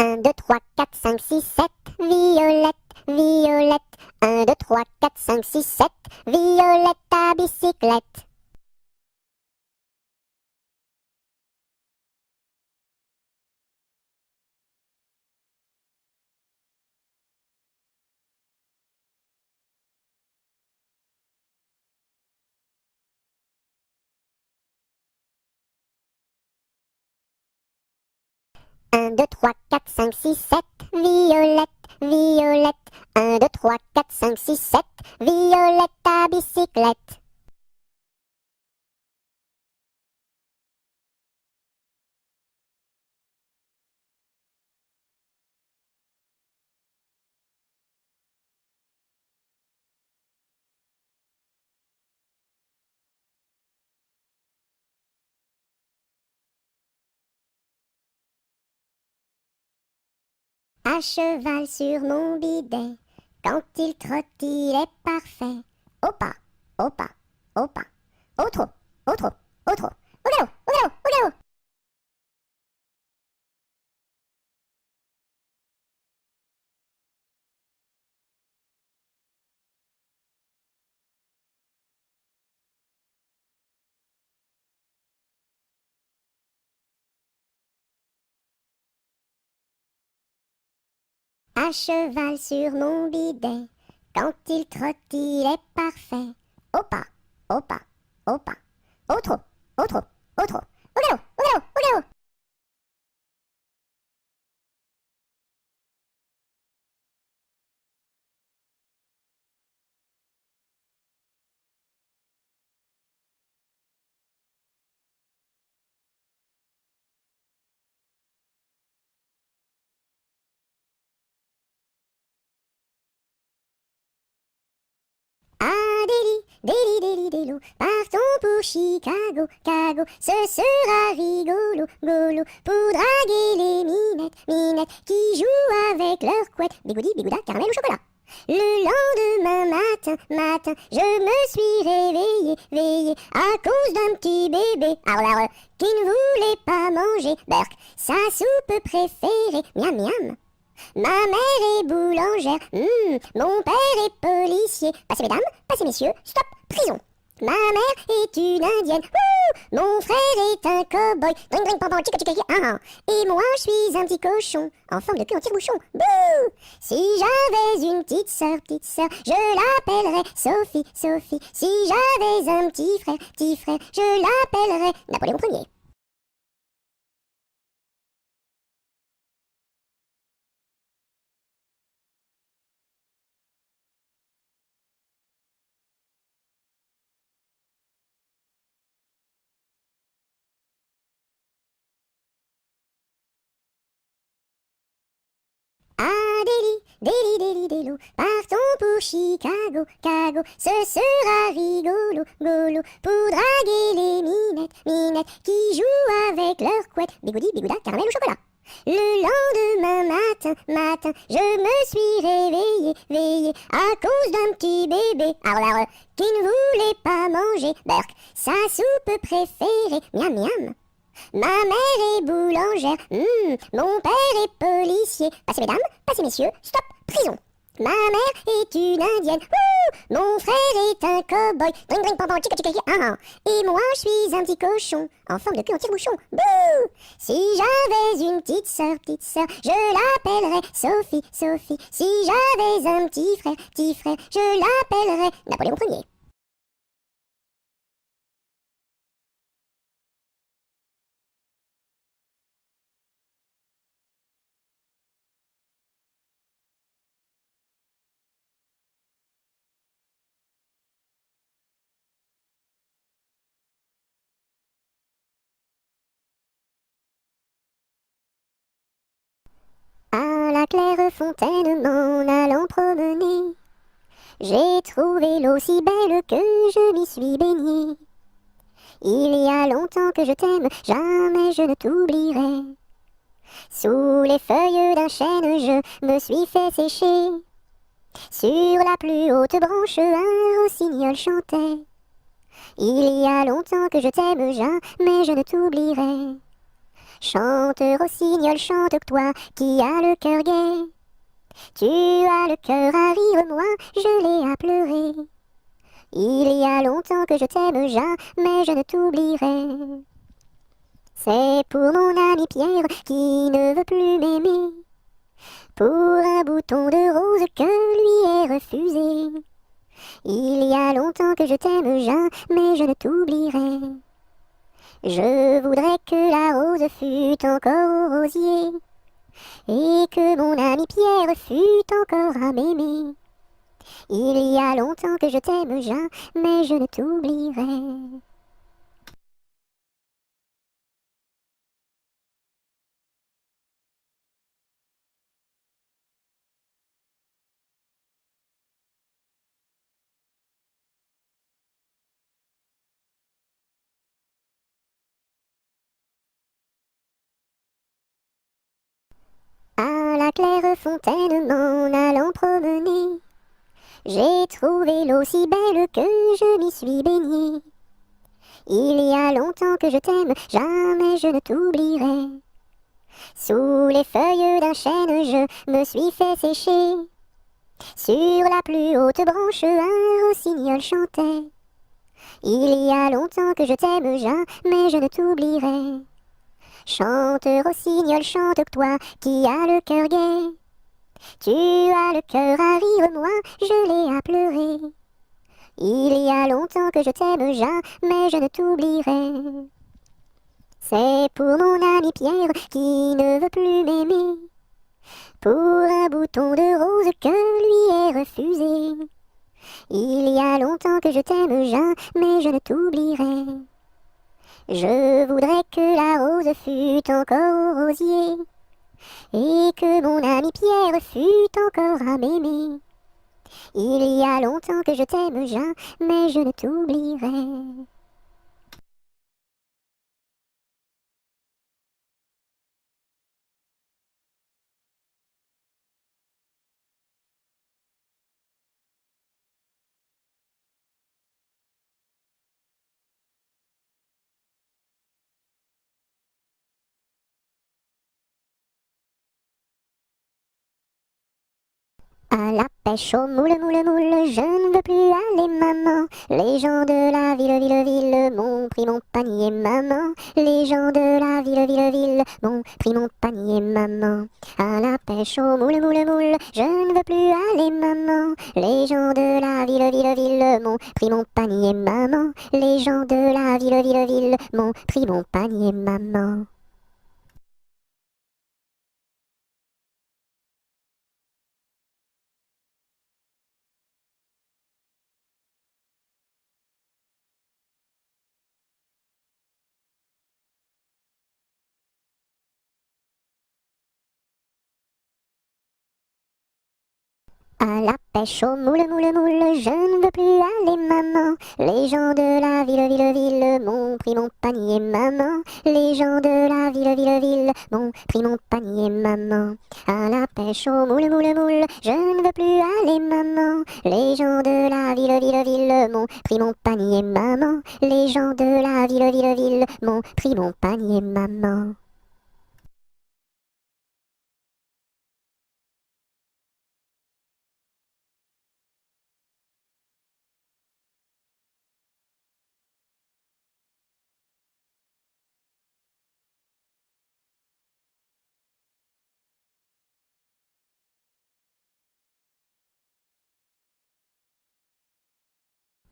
1, 2, 3, 4, 5, 6, 7, Violette, Violette. 1, 2, 3, 4, 5, 6, 7, Violette à bicyclette. Un, deux, trois, quatre, cinq, six, sept, Violette, Violette. 1, 2, 3, 4, 5, 6, 7, Violette à bicyclette. À cheval sur mon bidet, quand il trotte, il est parfait. Au pas, au pas, au pas, au trot, au trot, au trot, au galop, au galop, au galop. À cheval sur mon bidet, quand il trotte, il est parfait. Au pas, au pas, au pas, au trot, au trot, au trot, au galop, au galop, au galop. Ah, Déli, Déli, Délo, partons pour Chicago, Cago, ce sera rigolo, golo, pour draguer les minettes, minettes, qui jouent avec leurs couettes, bigoudi, bigouda, caramel ou chocolat. Le lendemain matin, je me suis réveillé, veillé, à cause d'un petit bébé, qui ne voulait pas manger, Berk, sa soupe préférée, miam miam. Ma mère est boulangère, mon père est policier. Passez mesdames, passez messieurs, stop, prison. Ma mère est une indienne, mon frère est un cow-boy, dring dring pam chica chica ah. Et moi je suis un petit cochon, en forme de cul en tire-bouchon, bouh. Si j'avais une petite sœur, je l'appellerais Sophie, Sophie. Si j'avais un petit frère, je l'appellerais Napoléon Ier. Ah, Déli, Déli, Délo, partons pour Chicago, Cago, ce sera rigolo, golo, pour draguer les minettes, minettes, qui jouent avec leurs couettes, bigoudi, bigouda, caramel ou chocolat. Le lendemain matin, je me suis réveillé, veillé, à cause d'un petit bébé, qui ne voulait pas manger, Berk, sa soupe préférée, miam miam. Ma mère est boulangère, mon père est policier. Passez mesdames, passez messieurs, stop, prison. Ma mère est une indienne, mon frère est un cow-boy, dring dring pam pam chica chica ah. Et moi je suis un petit cochon, en forme de cul en tire-bouchon, bouh. Si j'avais une petite sœur, je l'appellerais Sophie, Sophie. Si j'avais un petit frère, je l'appellerais Napoléon Ier. À la claire fontaine m'en allant promener, j'ai trouvé l'eau si belle que je m'y suis baignée. Il y a longtemps que je t'aime, jamais je ne t'oublierai. Sous les feuilles d'un chêne, je me suis fait sécher. Sur la plus haute branche, un rossignol chantait. Il y a longtemps que je t'aime, jamais je ne t'oublierai. Chante, rossignol, chante toi qui as le cœur gai. Tu as le cœur à rire, moi je l'ai à pleurer. Il y a longtemps que je t'aime, jamais je ne t'oublierai. C'est pour mon ami Pierre qui ne veut plus m'aimer, pour un bouton de rose que lui est refusé. Il y a longtemps que je t'aime, jamais je ne t'oublierai. Je voudrais que la rose fût encore au rosier, et que mon ami Pierre fût encore à m'aimer. Il y a longtemps que je t'aime, jamais je ne t'oublierai. À la claire fontaine m'en allant promener, j'ai trouvé l'eau si belle que je m'y suis baignée. Il y a longtemps que je t'aime, jamais je ne t'oublierai. Sous les feuilles d'un chêne, je me suis fait sécher. Sur la plus haute branche, un rossignol chantait. Il y a longtemps que je t'aime, jamais je ne t'oublierai. Chante, rossignol, chante toi qui as le cœur gai. Tu as le cœur à rire, moi je l'ai à pleurer. Il y a longtemps que je t'aime, jamais je ne t'oublierai. C'est pour mon ami Pierre qui ne veut plus m'aimer, pour un bouton de rose que lui est refusé. Il y a longtemps que je t'aime, jamais je ne t'oublierai. Je voudrais que la rose fût encore au rosier, et que mon ami Pierre fût encore à m'aimer. Il y a longtemps que je t'aime, jamais je ne t'oublierai. À la pêche au moule, moule, moule, je ne veux plus aller, maman. Les gens de la ville, ville, ville m'ont pris mon panier, maman. Les gens de la ville, ville, ville m'ont pris mon panier, maman. À la pêche au moule, moule, moule, je ne veux plus aller, maman. Les gens de la ville, ville, ville m'ont pris mon panier, maman. Les gens de la ville, ville, ville m'ont pris mon panier, maman. À la pêche au moule, moule, moule, je ne veux plus aller, maman. Les gens de la ville, ville, ville m'ont pris mon panier, maman. Les gens de la ville, ville, ville m'ont pris mon panier, maman. À la pêche au moule, moule, moule, je ne veux plus aller, maman. Les gens de la ville, ville, ville m'ont pris mon panier, maman. Les gens de la ville, ville, ville m'ont pris mon panier, maman.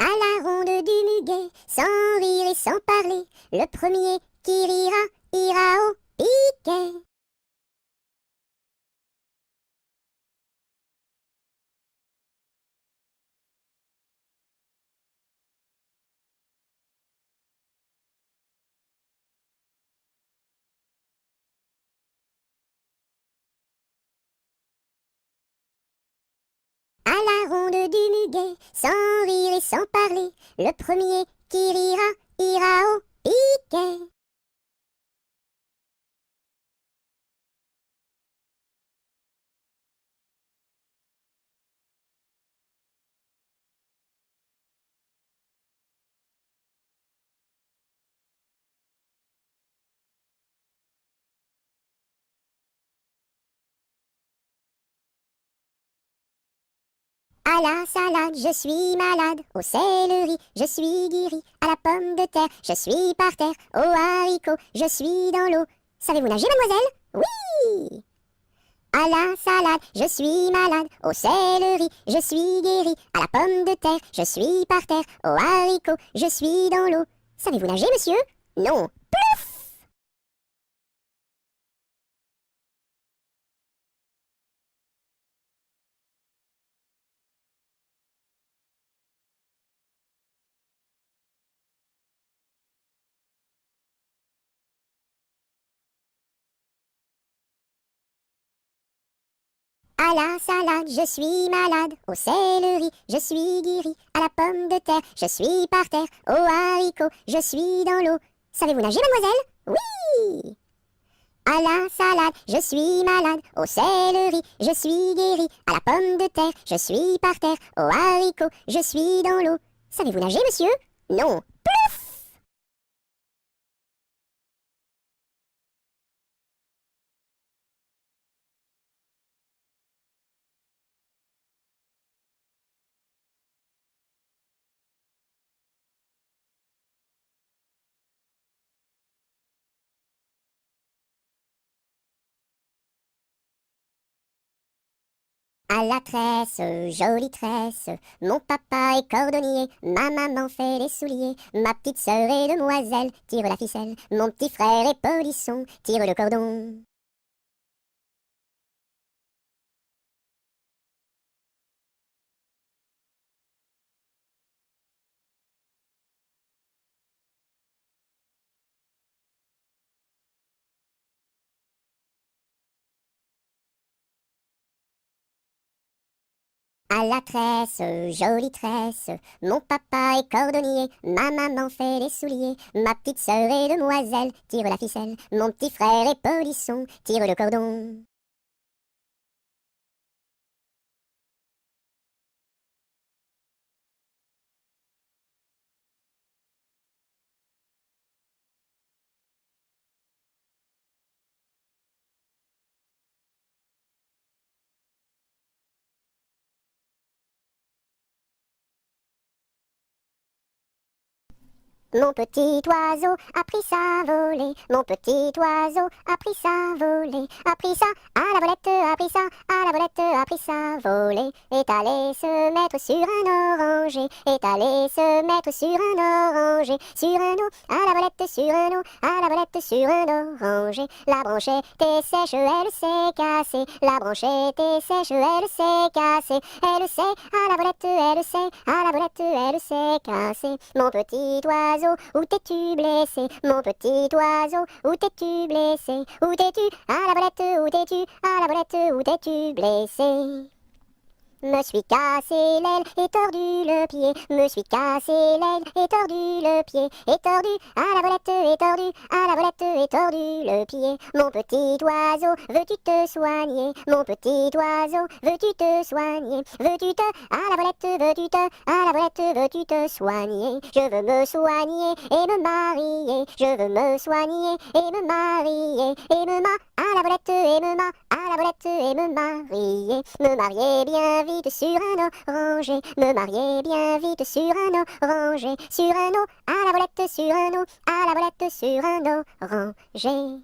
À la ronde du muguet, sans rire et sans parler, le premier qui rira, ira au piquet. À la ronde du muguet, sans rire et sans parler, le premier qui rira, ira au piquet. À la salade, je suis malade. Au céleri, je suis guéri. À la pomme de terre, je suis par terre. Au haricot, je suis dans l'eau. Savez-vous nager, mademoiselle? Oui! À la salade, je suis malade. Au céleri, je suis guéri. À la pomme de terre, je suis par terre. Au haricot, je suis dans l'eau. Savez-vous nager, monsieur? Non. Plouf! À la salade, je suis malade. Au céleri, je suis guéri. À la pomme de terre, je suis par terre. Au haricot, je suis dans l'eau. Savez-vous nager, mademoiselle? Oui! À la salade, je suis malade. Au céleri, je suis guéri. À la pomme de terre, je suis par terre. Au haricot, je suis dans l'eau. Savez-vous nager, monsieur? Non. Plouf! À la tresse, jolie tresse, mon papa est cordonnier, ma maman fait les souliers, ma petite sœur est demoiselle, tire la ficelle, mon petit frère est polisson, tire le cordon. À la tresse, jolie tresse, mon papa est cordonnier, ma maman fait les souliers, ma petite sœur est demoiselle, tire la ficelle, mon petit frère est polisson, tire le cordon. Mon petit oiseau a pris sa volée, mon petit oiseau a pris sa volée, a pris ça à la volette, a pris ça à la volette, a pris sa volée, est allé se mettre sur un oranger, est allé se mettre sur un oranger, sur un eau, à la volette, sur un eau, à la volette, sur un oranger, la branche était sèche, elle s'est cassée, la branche était sèche, elle s'est cassée, elle sait, à la volette, elle sait, à la volette, elle s'est cassée, mon petit oiseau, où t'es-tu blessé, mon petit oiseau, où t'es-tu blessé, où t'es-tu, à la volette, où t'es-tu, à la volette, où t'es-tu blessé? Me suis cassé l'aile et tordu le pied, me suis cassé l'aile et tordu le pied, et tordu à la volette et tordu à la volette et tordu le pied. Mon petit oiseau, veux-tu te soigner? Mon petit oiseau, veux-tu te soigner? Veux-tu te à la volette, veux-tu te à la volette, veux-tu te soigner? Je veux me soigner et me marier, je veux me soigner et me marier, et à la volette et à la volette et me marier bien vite sur un oranger, me marier bien vite sur un oranger, sur un eau, à la volette sur un eau, à la volette sur un oranger.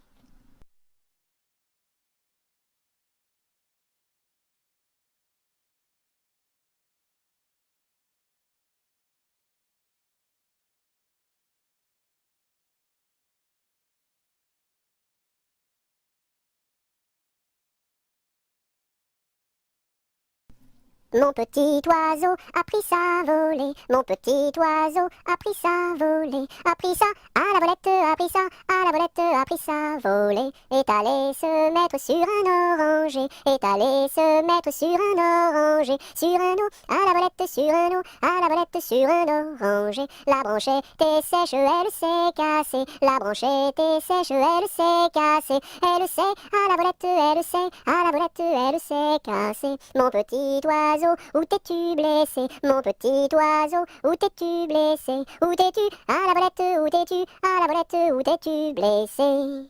Mon petit oiseau a pris sa volée, mon petit oiseau a pris sa volée, a pris ça à la volette, a pris ça à la volette, a pris sa volée, est allé se mettre sur un oranger, est allé se mettre sur un oranger, sur un eau, à la volette, sur un eau, à la volette, sur un oranger, la branche était sèche, elle s'est cassée, la branche était sèche, elle s'est cassée, elle sait, à la volette, elle sait, à la volette, elle s'est cassée, mon petit oiseau, où t'es-tu blessé, mon petit oiseau, où t'es-tu blessé, où t'es-tu, à la volette, où t'es-tu, à la volette, où t'es-tu blessé?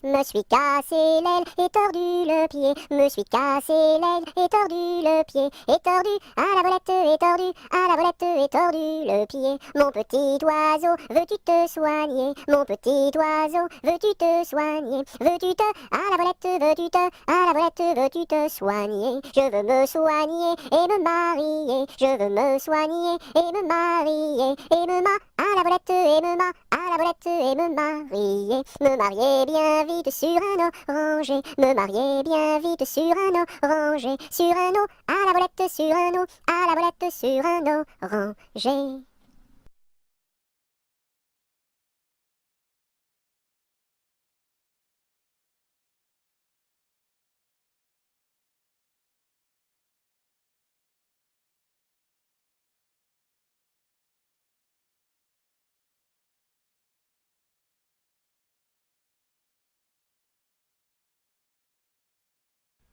Me suis cassé l'aile et tordu le pied, me suis cassé l'aile et tordu le pied, et tordu à la volette et tordu à la volette et tordu le pied. Mon petit oiseau, veux-tu te soigner? Mon petit oiseau, veux-tu te soigner? Veux-tu te à la volette, veux-tu te à la volette, veux-tu te soigner? Je veux me soigner et me marier, je veux me soigner et me marier, et à la volette et à la volette et me marier bien vite sur un oranger, me marier bien vite sur un oranger, sur un à la volette, sur un à la volette, sur un oranger.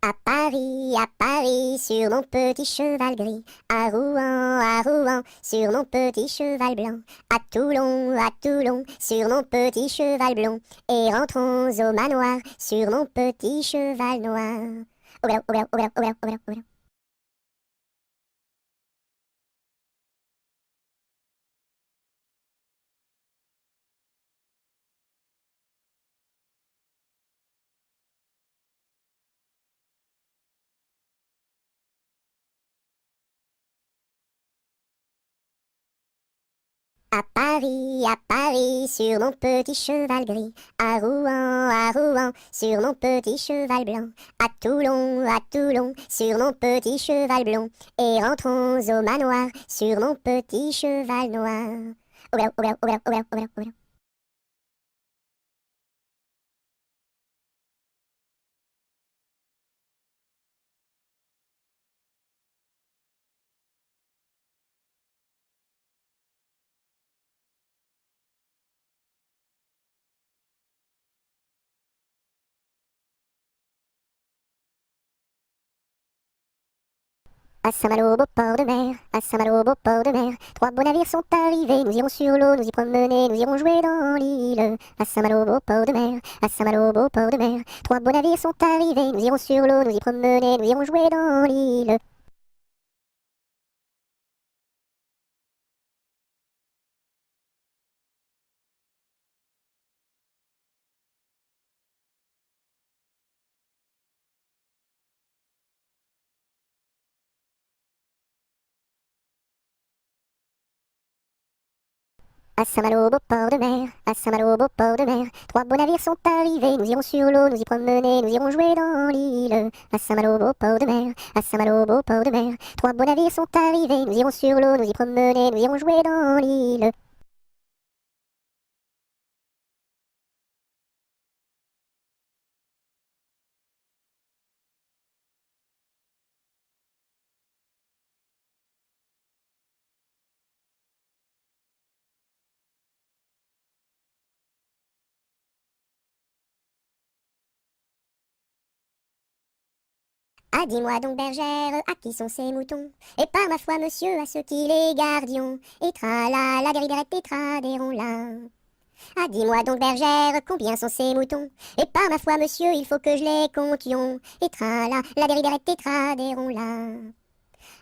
À Paris, sur mon petit cheval gris, à Rouen, sur mon petit cheval blanc, à Toulon, sur mon petit cheval blond, et rentrons au manoir, sur mon petit cheval noir. Au galop, au galop, au galop, au galop, au galop, au galop. À Paris, sur mon petit cheval gris, à Rouen, sur mon petit cheval blanc, à Toulon, sur mon petit cheval blond, et rentrons au manoir, sur mon petit cheval noir. Au galop, au galop, au galop, au galop, au galop, au galop. À Saint-Malo, beau port de mer, à Saint-Malo, beau port de mer, trois beaux navires sont arrivés, nous irons sur l'eau, nous y promener, nous irons jouer dans l'île. À Saint-Malo, beau port de mer, à Saint-Malo, beau port de mer, trois beaux navires sont arrivés, nous irons sur l'eau, nous y promener, nous irons jouer dans l'île. À Saint-Malo, beau port de mer, à Saint-Malo, beau port de mer, trois beaux navires sont arrivés, nous irons sur l'eau, nous y promener, nous irons jouer dans l'île. À Saint-Malo, beau port de mer, à Saint-Malo, beau port de mer, trois beaux navires sont arrivés, nous irons sur l'eau, nous y promener, nous irons jouer dans l'île. Ah, dis-moi donc, bergère, à qui sont ces moutons? Et par ma foi, monsieur, à ceux qui les gardions. Et tra la la dériderette et tra là. Ah, dis-moi donc, bergère, combien sont ces moutons? Et par ma foi, monsieur, il faut que je les comptions. Et tra la dériderette et tra là.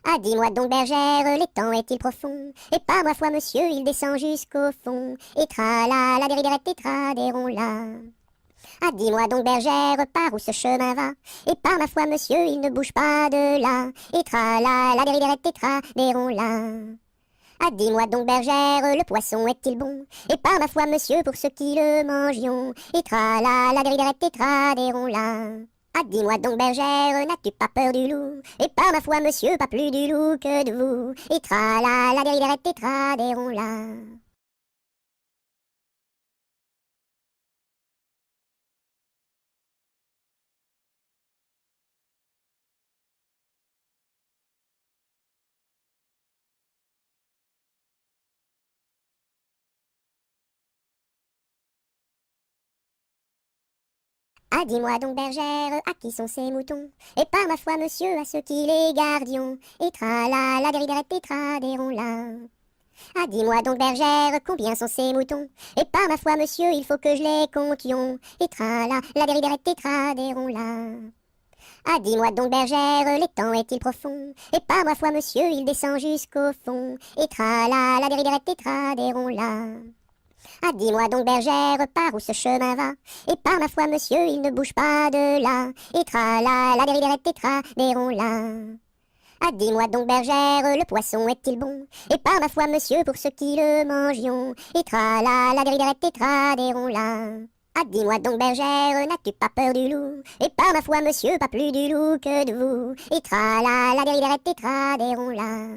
Ah, dis-moi donc, bergère, l'étang est-il profond? Et par ma foi, monsieur, il descend jusqu'au fond. Et tra la dériderette et tra là. Ah, dis-moi donc, bergère, par où ce chemin va? Et par ma foi, monsieur, il ne bouge pas de là. Et tra la dériderette et tra là. Ah, dis-moi donc, bergère, le poisson est-il bon? Et par ma foi, monsieur, pour ceux qui le mangions. Et tra la dériderette et tra là. Ah, dis-moi donc, bergère, n'as-tu pas peur du loup? Et par ma foi, monsieur, pas plus du loup que de vous. Et tra la dériderette et tra là. Ah, dis-moi donc, bergère, à qui sont ces moutons? Et par ma foi, monsieur, à ceux qui les gardions. Et tra la dériderette et tra là. Ah, dis-moi donc, bergère, combien sont ces moutons? Et par ma foi, monsieur, il faut que je les comptions. Et tra-la, la déridérette tétra, là. Ah, dis-moi donc, bergère, l'étang est-il profond? Et par ma foi, monsieur, il descend jusqu'au fond. Et tra-la, la déridérette tétra, là. Ah, dis-moi donc, bergère, par où ce chemin va? Et par ma foi, monsieur, il ne bouge pas de là. Et tra-la, la déridérette tétra, là. Ah, dis-moi donc, bergère, le poisson est-il bon? Et par ma foi, monsieur, pour ceux qui le mangions. Et tra-la, la déridérette tétra, là. Ah, dis-moi donc, bergère, n'as-tu pas peur du loup? Et par ma foi, monsieur, pas plus du loup que de vous. Et tra-la, la déridérette tétra, là.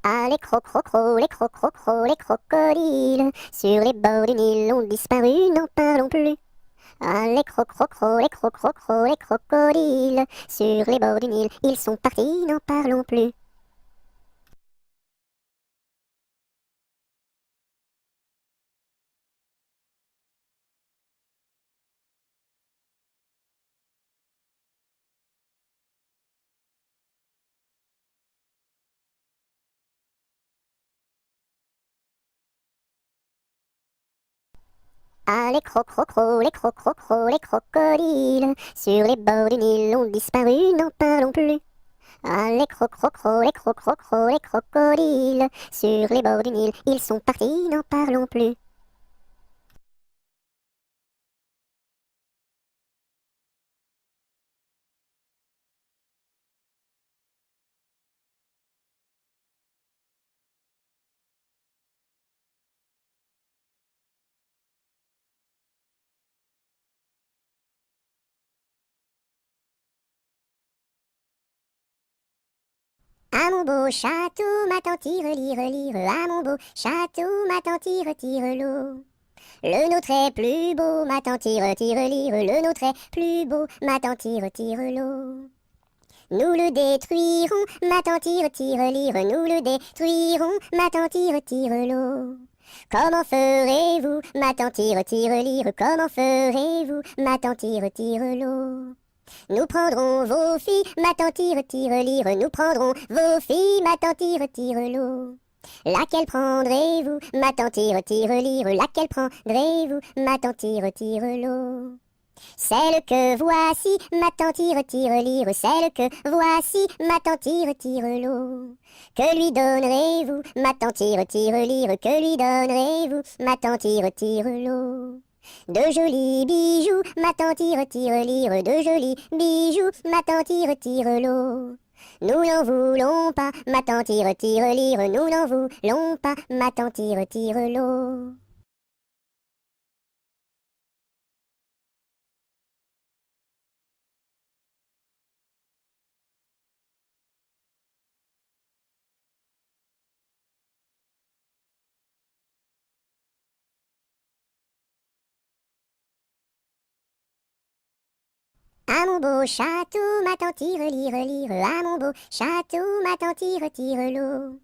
Ah, les crocrocros, les crocrocros, les crocodiles, sur les bords du Nil ont disparu, n'en parlons plus. Ah, les crocrocros, les crocrocros, les crocodiles, sur les bords du Nil, ils sont partis, n'en parlons plus. Ah, les crocrocros, les crocrocros, les crocodiles, sur les bords du Nil ont disparu, n'en parlons plus. Ah, les crocrocros, les crocrocros, les crocodiles, sur les bords du Nil, ils sont partis, n'en parlons plus. À mon beau château, ma tante tire, lire, lire, à mon beau château, ma tante tire, tire l'eau. Le nôtre est plus beau, ma tante tire, tire, lire, le nôtre est plus beau, ma tante tire, tire l'eau. Nous le détruirons, ma tante tire, tire, lire, nous le détruirons, ma tante tire, tire l'eau. Comment ferez-vous, ma tante tire, tire, lire, comment ferez-vous, ma tante tire, tire l'eau. Nous prendrons vos filles, ma tante tire, tire, lire, nous prendrons vos filles, ma tante tire, tire l'eau. Laquelle prendrez-vous, ma tante tire, tire, lire, laquelle prendrez-vous, ma tante tire, tire l'eau. Celle que voici, ma tante tire, tire, lire, celle que voici, ma tante tire, tire l'eau. Que lui donnerez-vous, ma tante tire, tire, lire, que lui donnerez-vous, ma tante tire, tire l'eau. De jolis bijoux, ma tante tire, tire, lire, de jolis bijoux, ma tante tire, tire l'eau. Nous n'en voulons pas, ma tante tire, tire, lire, nous n'en voulons pas, ma tante tire, tire l'eau. À mon beau château, ma tante tire, lire, lire, à mon beau château, ma tante tire, tire l'eau.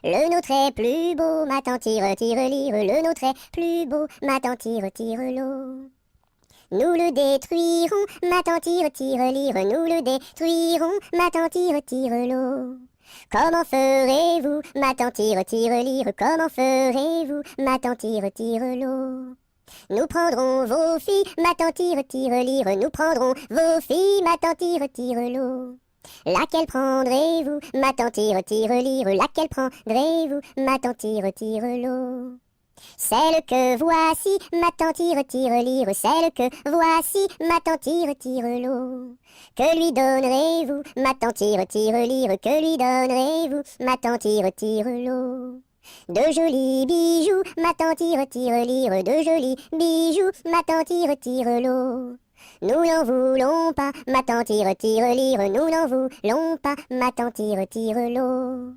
Le nôtre est plus beau, ma tante tire, tire, lire, le nôtre est plus beau, ma tante tire, tire l'eau. Nous le détruirons, ma tante tire, tire, lire, nous le détruirons, ma tante tire, tire l'eau. Comment ferez-vous, ma tante tire, tire, lire, comment ferez-vous, ma tante tire, tire l'eau. Nous prendrons vos filles, ma tante tire, tire, lire, nous prendrons vos filles, ma tante tire, tire l'eau. Laquelle prendrez-vous, ma tante tire, tire, lire, laquelle prendrez-vous, ma tante tire, tire l'eau. Celle que voici, ma tante tire, tire, lire, celle que voici, ma tante tire, tire l'eau. Que lui donnerez-vous, ma tante tire, tire, lire, que lui donnerez-vous, ma tante tire, tire l'eau. De jolis bijoux, ma tante tire, tire, lire, de jolis bijoux, ma tante tire, tire l'eau. Nous n'en voulons pas, ma tante tire, tire, lire, nous n'en voulons pas, ma tante tire, tire l'eau.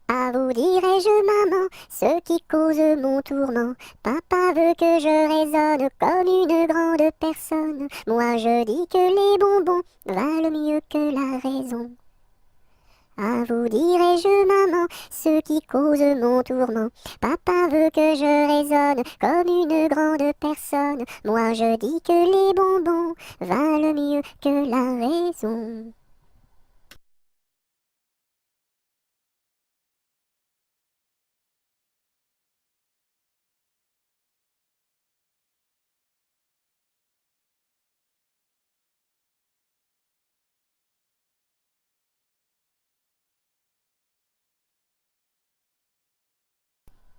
À vous dirai-je, maman, ce qui cause mon tourment. Papa veut que je raisonne comme une grande personne. Moi je dis que les bonbons valent mieux que la raison. À vous dirai-je, maman, ce qui cause mon tourment. Papa veut que je raisonne comme une grande personne. Moi je dis que les bonbons valent mieux que la raison.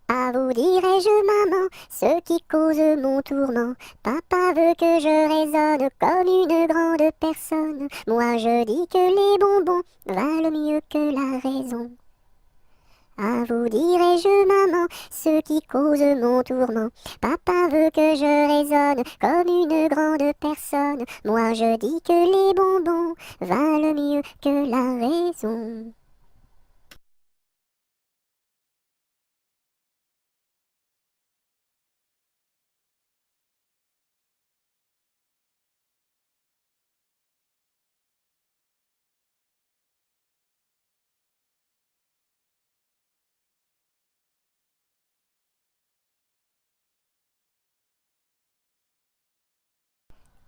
À vous dirai-je, maman, ce qui cause mon tourment. Papa veut que je raisonne comme une grande personne. Moi je dis que les bonbons valent mieux que la raison. À vous dirai-je, maman, ce qui cause mon tourment. Papa veut que je raisonne comme une grande personne. Moi je dis que les bonbons valent mieux que la raison.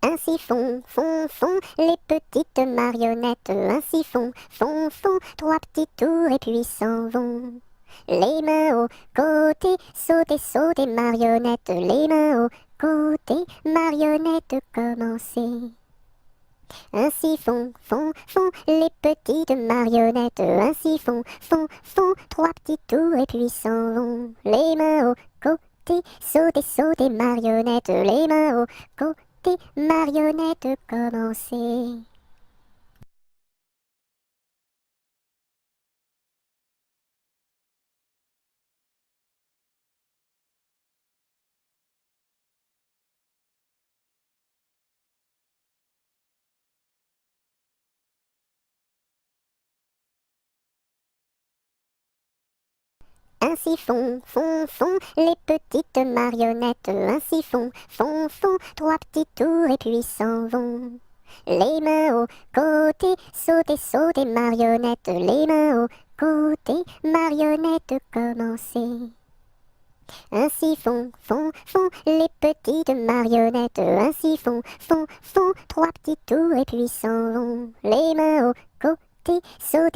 Ainsi font les petites marionnettes. Ainsi font trois petits tours et puis s'en vont. Les mains au côté, sautez marionnettes. Les mains au côté, marionnettes, commencez. Ainsi font les petites marionnettes. Ainsi font trois petits tours et puis s'en vont. Les mains au côté, sautez marionnettes. Les mains au côté, marionnettes, commencez. Ainsi font les petites marionnettes. Ainsi font trois petits tours et puis s'en vont. Les mains au côté, sautez marionnettes. Les mains au côté, marionnettes, commencez. Ainsi font les petites marionnettes. Ainsi font trois petits tours et puis s'en vont. Les mains au côté,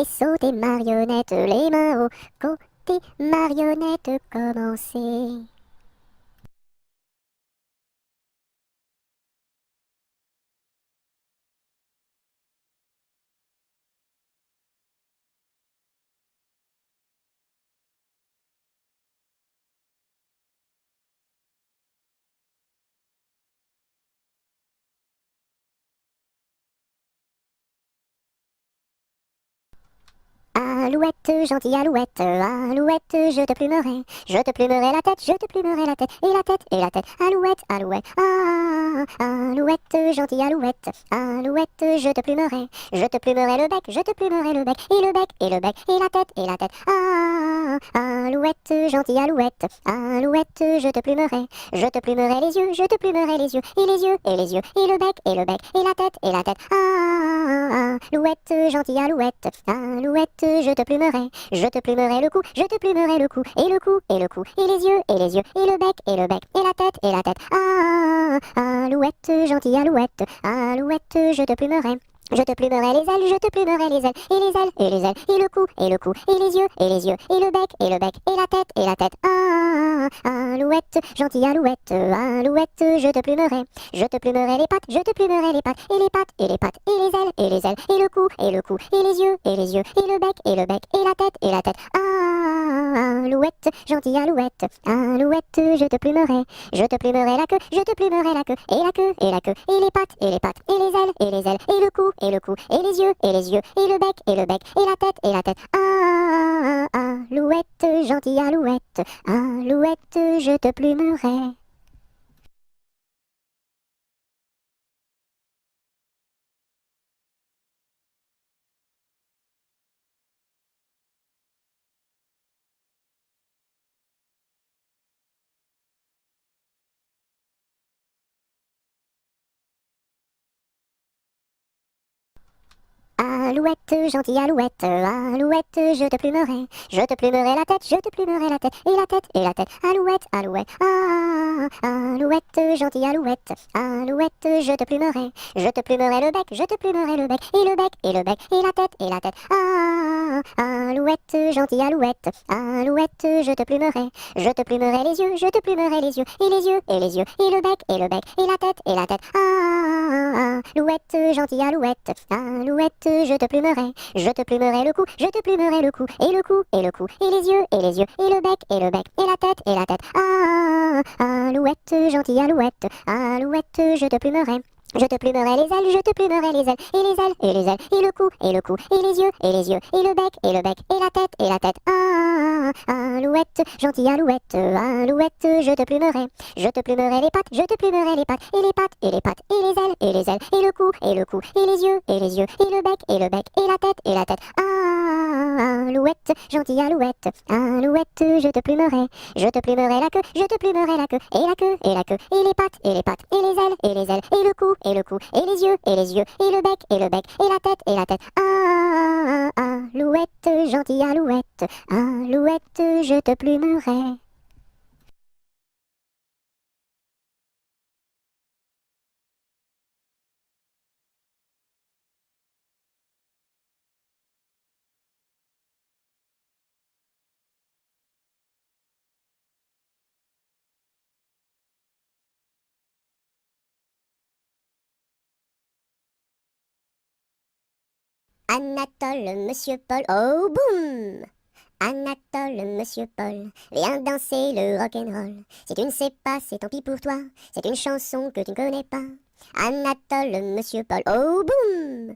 sautez marionnettes. Les mains au côté, marionnettes, commencez. Alouette, gentille alouette, alouette, je te plumerai la tête, je te plumerai la tête, et la tête, alouette, alouette, ah, alouette, gentille alouette, alouette, je te plumerai le bec, je te plumerai le bec, et le bec, et le bec, et la tête, ah, alouette, gentille alouette, alouette, je te plumerai les yeux, je te plumerai les yeux, et les yeux, et les yeux, et le bec, et la tête, ah, alouette, gentille alouette, alouette, je te plumerai le cou, je te plumerai le cou, et le cou, et le cou, et les yeux, et les yeux, et le bec, et la tête, ah, alouette, gentille alouette, alouette, je te plumerai. Je te plumerai les ailes, je te plumerai les ailes, et les ailes, et les ailes, et le cou, et le cou, et les yeux, et les yeux, et le bec, et la tête, ah, alouette, gentille alouette, alouette, je te plumerai. Je te plumerai les pattes, je te plumerai les pattes, et les pattes, et les pattes, et les ailes, et les ailes, et le cou, et le cou, et les yeux, et les yeux, et le bec, et la tête, ah, alouette, gentille alouette, alouette, je te plumerai. Je te plumerai la queue, je te plumerai la queue, et la queue, et la queue, et les pattes, et les pattes, et les ailes, et les ailes, et le cou, et le cou, et les yeux, et les yeux, et le bec, et la tête, ah, alouette, gentille alouette, alouette, je te plumerai. Alouette, gentille alouette, alouette, je te plumerai la tête, je te plumerai la tête, et la tête, et la tête. Alouette, alouette, alouette, gentille alouette, alouette, je te plumerai le bec, je te plumerai le bec, et le bec, et le bec, et la tête, et la tête. Alouette, gentille alouette, alouette, je te plumerai les yeux, je te plumerai les yeux, et les yeux, et les yeux, et le bec, et le bec, et la tête, et la tête. Alouette, gentille alouette, alouette, je te plumerai le cou, je te plumerai le cou, et le cou, et le cou, et les yeux, et les yeux, et le bec, et le bec, et la tête, et la tête. Alouette, gentille alouette, alouette, je te plumerai. Je te plumerai les ailes, je te plumerai les ailes, et les ailes, et les ailes, et le cou, et le cou, et les yeux, et les yeux, et le bec, et le bec, et la tête, et la tête. Alouette, gentille alouette, alouette, je te plumerai les pattes, je te plumerai les pattes, et les pattes, et les pattes, et les ailes, et les ailes, et le cou, et le cou, et les yeux, et les yeux, et le bec, et le bec, et la tête, et la tête. Alouette, gentille alouette, alouette, je te plumerai la queue, je te plumerai la queue, et la queue, et la queue, et les pattes, et les pattes, et les ailes, et les ailes, et le cou, et le cou, et les yeux, et les yeux, et le bec, et le bec, et la tête, et la tête. Alouette, gentille alouette, alouette, je te plumerai. Anatole, monsieur Paul, oh boum! Anatole, monsieur Paul, viens danser le rock'n'roll. Si tu ne sais pas, c'est tant pis pour toi, c'est une chanson que tu ne connais pas. Anatole, monsieur Paul, oh boum!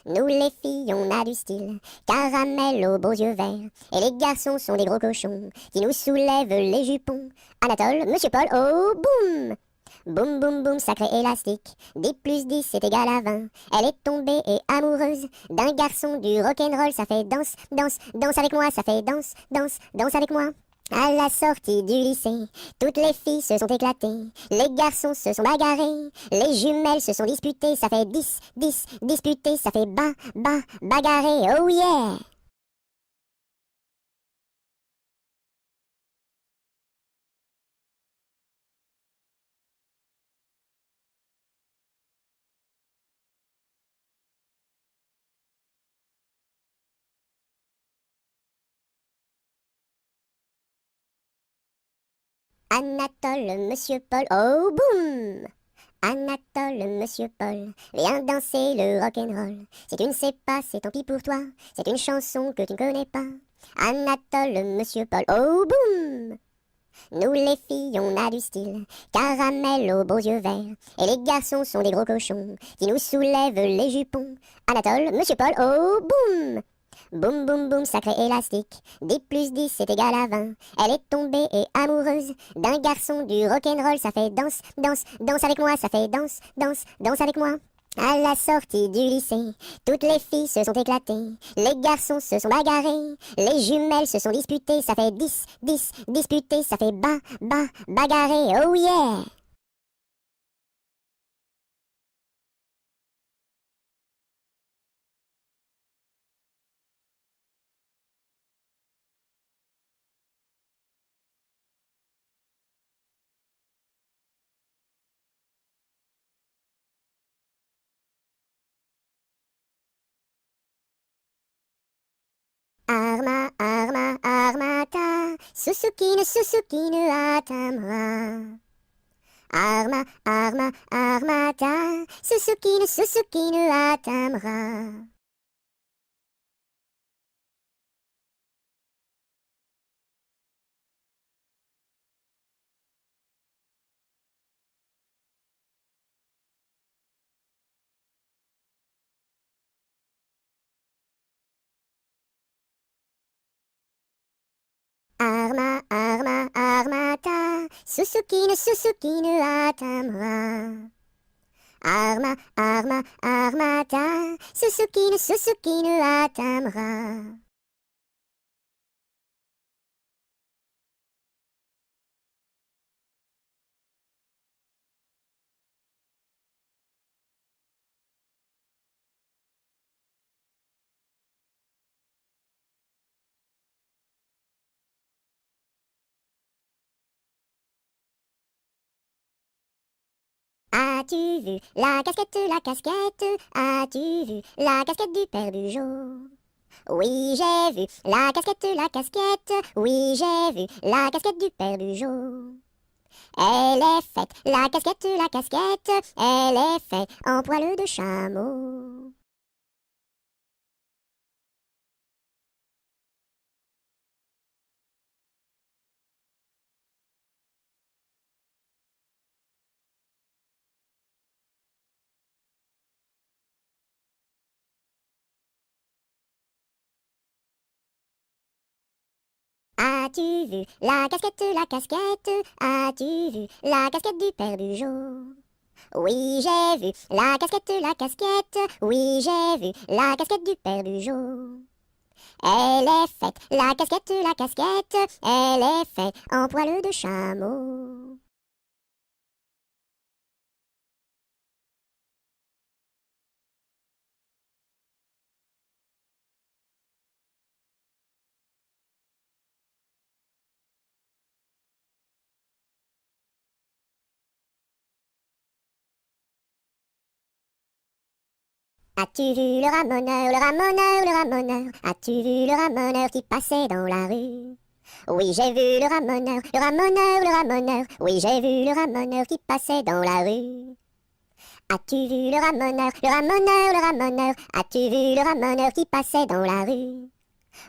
Nous les filles, on a du style, caramel aux beaux yeux verts. Et les garçons sont des gros cochons qui nous soulèvent les jupons. Anatole, monsieur Paul, oh boum! Boum boum boum, sacré élastique, 10 plus 10 c'est égal à 20. Elle est tombée et amoureuse d'un garçon du rock'n'roll, ça fait danse, danse, danse avec moi, ça fait danse, danse, danse avec moi. À la sortie du lycée, toutes les filles se sont éclatées, les garçons se sont bagarrés, les jumelles se sont disputées, ça fait 10, 10, disputé, ça fait bagarré, oh yeah! Anatole, monsieur Paul, oh boum! Anatole, monsieur Paul, viens danser le rock'n'roll. Si tu ne sais pas, c'est tant pis pour toi, c'est une chanson que tu ne connais pas. Anatole, monsieur Paul, oh boum! Nous les filles, on a du style, caramel aux beaux yeux verts. Et les garçons sont des gros cochons qui nous soulèvent les jupons. Anatole, monsieur Paul, oh boum! Boum boum boum, sacré élastique, 10 plus 10 c'est égal à 20. Elle est tombée et amoureuse d'un garçon du rock'n'roll, ça fait danse, danse, danse avec moi, ça fait danse, danse, danse avec moi. À la sortie du lycée, toutes les filles se sont éclatées, les garçons se sont bagarrés, les jumelles se sont disputées, ça fait 10, 10, disputé, ça fait bagarré, oh yeah! Arma, arma, armata, Suzuki ne Atamra. Arma, arma, armata, Suzuki ne Atamra. Arma, arma, armata, Suzuki ne Atamra. Arma, arma, armata, Suzuki ne Atamra. As-tu vu la casquette, la casquette? As-tu vu la casquette du père Bugeaud? Oui, j'ai vu la casquette, la casquette. Oui, j'ai vu la casquette du père Bugeaud. Elle est faite, la casquette, elle est faite en poil de chameau. As-tu vu la casquette? As-tu vu la casquette du père Bugeaud? Oui, j'ai vu la casquette. Oui, j'ai vu la casquette du père Bugeaud. Elle est faite, la casquette, elle est faite en poil de chameau. As-tu vu le ramoneur, le ramoneur, le ramoneur? As-tu vu le ramoneur qui passait dans la rue? Oui, j'ai vu le ramoneur, le ramoneur, le ramoneur. Oui, j'ai vu le ramoneur qui passait dans la rue. As-tu vu le ramoneur, le ramoneur, le ramoneur? As-tu vu le ramoneur qui passait dans la rue?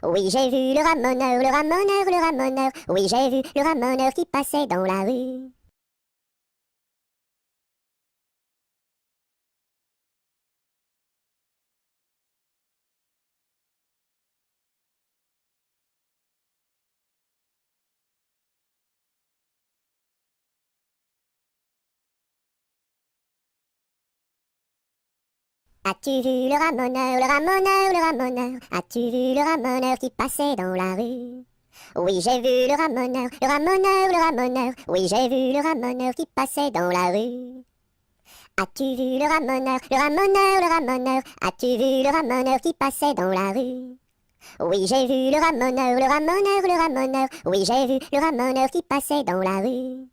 Oui, j'ai vu le ramoneur, le ramoneur, le ramoneur. Oui, j'ai vu le ramoneur qui passait dans la rue. As-tu vu le ramoneur, le ramoneur, le ramoneur? As-tu vu le ramoneur qui passait dans la rue? Oui, j'ai vu le ramoneur, le ramoneur, le ramoneur. Oui, j'ai vu le ramoneur qui passait dans la rue. As-tu vu le ramoneur, le ramoneur, le ramoneur? As-tu vu le ramoneur qui passait dans la rue? Oui, j'ai vu le ramoneur, le ramoneur, le ramoneur. Oui, j'ai vu le ramoneur qui passait dans la rue.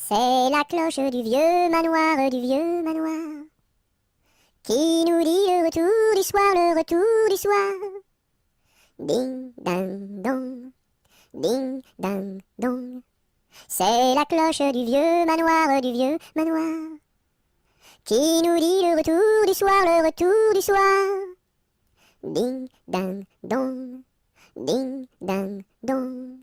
C'est la cloche du vieux manoir, qui nous dit le retour du soir, le retour du soir. Ding, dang, dong, ding, dang, dong. C'est la cloche du vieux manoir, qui nous dit le retour du soir, le retour du soir. Ding, dang, dong, ding, dang, dong.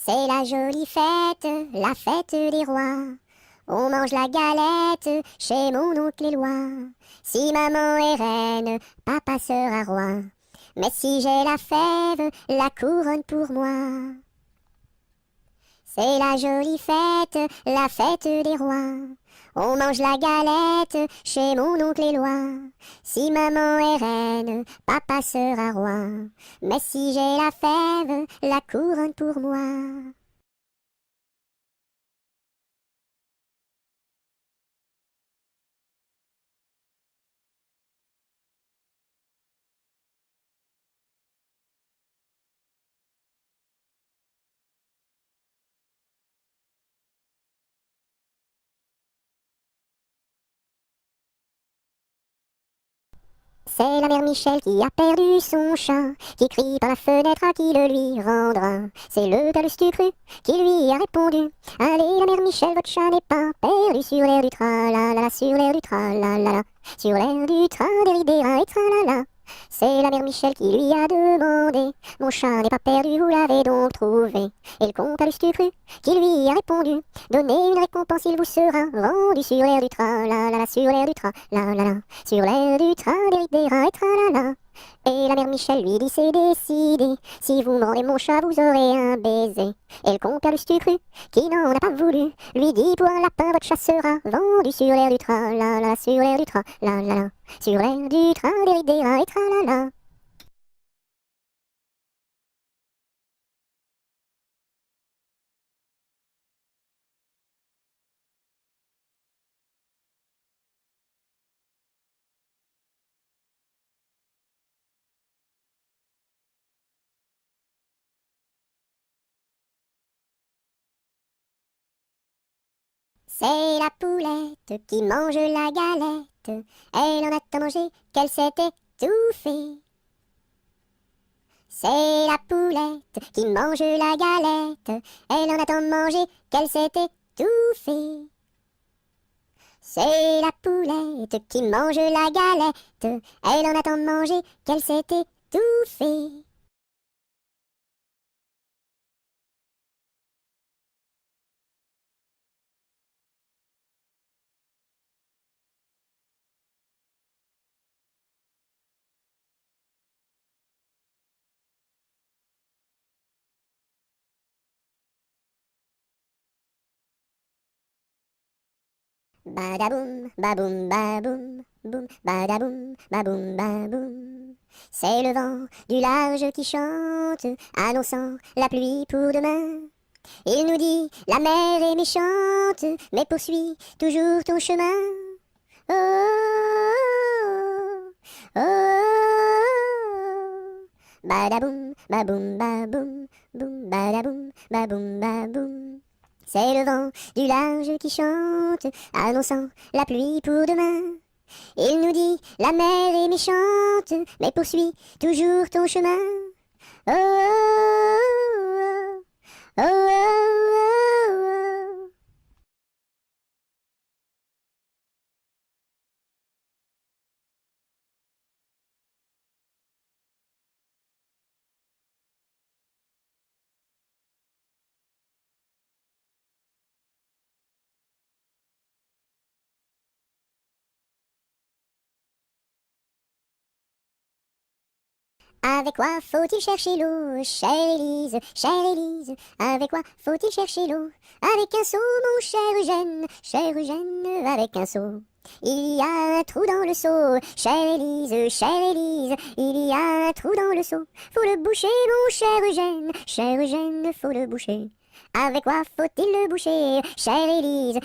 C'est la jolie fête, la fête des rois. On mange la galette chez mon oncle Éloi. Si maman est reine, papa sera roi. Mais si j'ai la fève, la couronne pour moi. C'est la jolie fête, la fête des rois. On mange la galette chez mon oncle Éloi. Si maman est reine, papa sera roi. Mais si j'ai la fève, la couronne pour moi. C'est la mère Michel qui a perdu son chat, qui crie par la fenêtre à qui le lui rendra. C'est le père Lustucru qui lui a répondu: allez, la mère Michel, votre chat n'est pas perdu sur l'air du tra-la-la-la, sur l'air du tra-la-la-la, sur l'air du tra-des-ri-des-ra et tra-la-la. C'est la mère Michel qui lui a demandé: mon chat n'est pas perdu, vous l'avez donc trouvé? Et le comte a Lustucru qui lui a répondu: donnez une récompense, il vous sera rendu sur l'air du train, la la la, sur l'air du train, la la la, sur l'air du train, des rats et tralala. Et la mère Michel lui dit: c'est décidé, si vous me rendez mon chat, vous aurez un baiser. Et le comte a Lustucru qui n'en a pas voulu lui dit: pour un lapin, votre chat sera vendu sur l'air du train, la la la, sur l'air du train, la la la, sur l'air du train, des rats et tralala. C'est la poulette qui mange la galette. Elle en a tant mangé qu'elle s'est étouffée. C'est la poulette qui mange la galette. Elle en a tant mangé qu'elle s'est étouffée. C'est la poulette qui mange la galette. Elle en a tant mangé qu'elle s'est étouffée. Badaboum, baboum, baboum, boum, badaboum, baboum, baboum. C'est le vent du large qui chante, annonçant la pluie pour demain. Il nous dit: la mer est méchante, mais poursuis toujours ton chemin. Oh, oh, oh, oh. Badaboum, baboum, baboum, boum, badaboum, baboum, baboum. C'est le vent du large qui chante, annonçant la pluie pour demain. Il nous dit: la mer est méchante, mais poursuis toujours ton chemin. Oh, oh, oh, oh, oh, oh, oh. Avec quoi faut-il chercher l'eau, chère Élise, avec quoi faut-il chercher l'eau? Avec un seau, mon cher Eugène, avec un seau. Il y a un trou dans le seau, chère Élise, il y a un trou dans le seau. Faut le boucher, mon cher Eugène, faut le boucher. Avec quoi faut-il le boucher, chère Élise,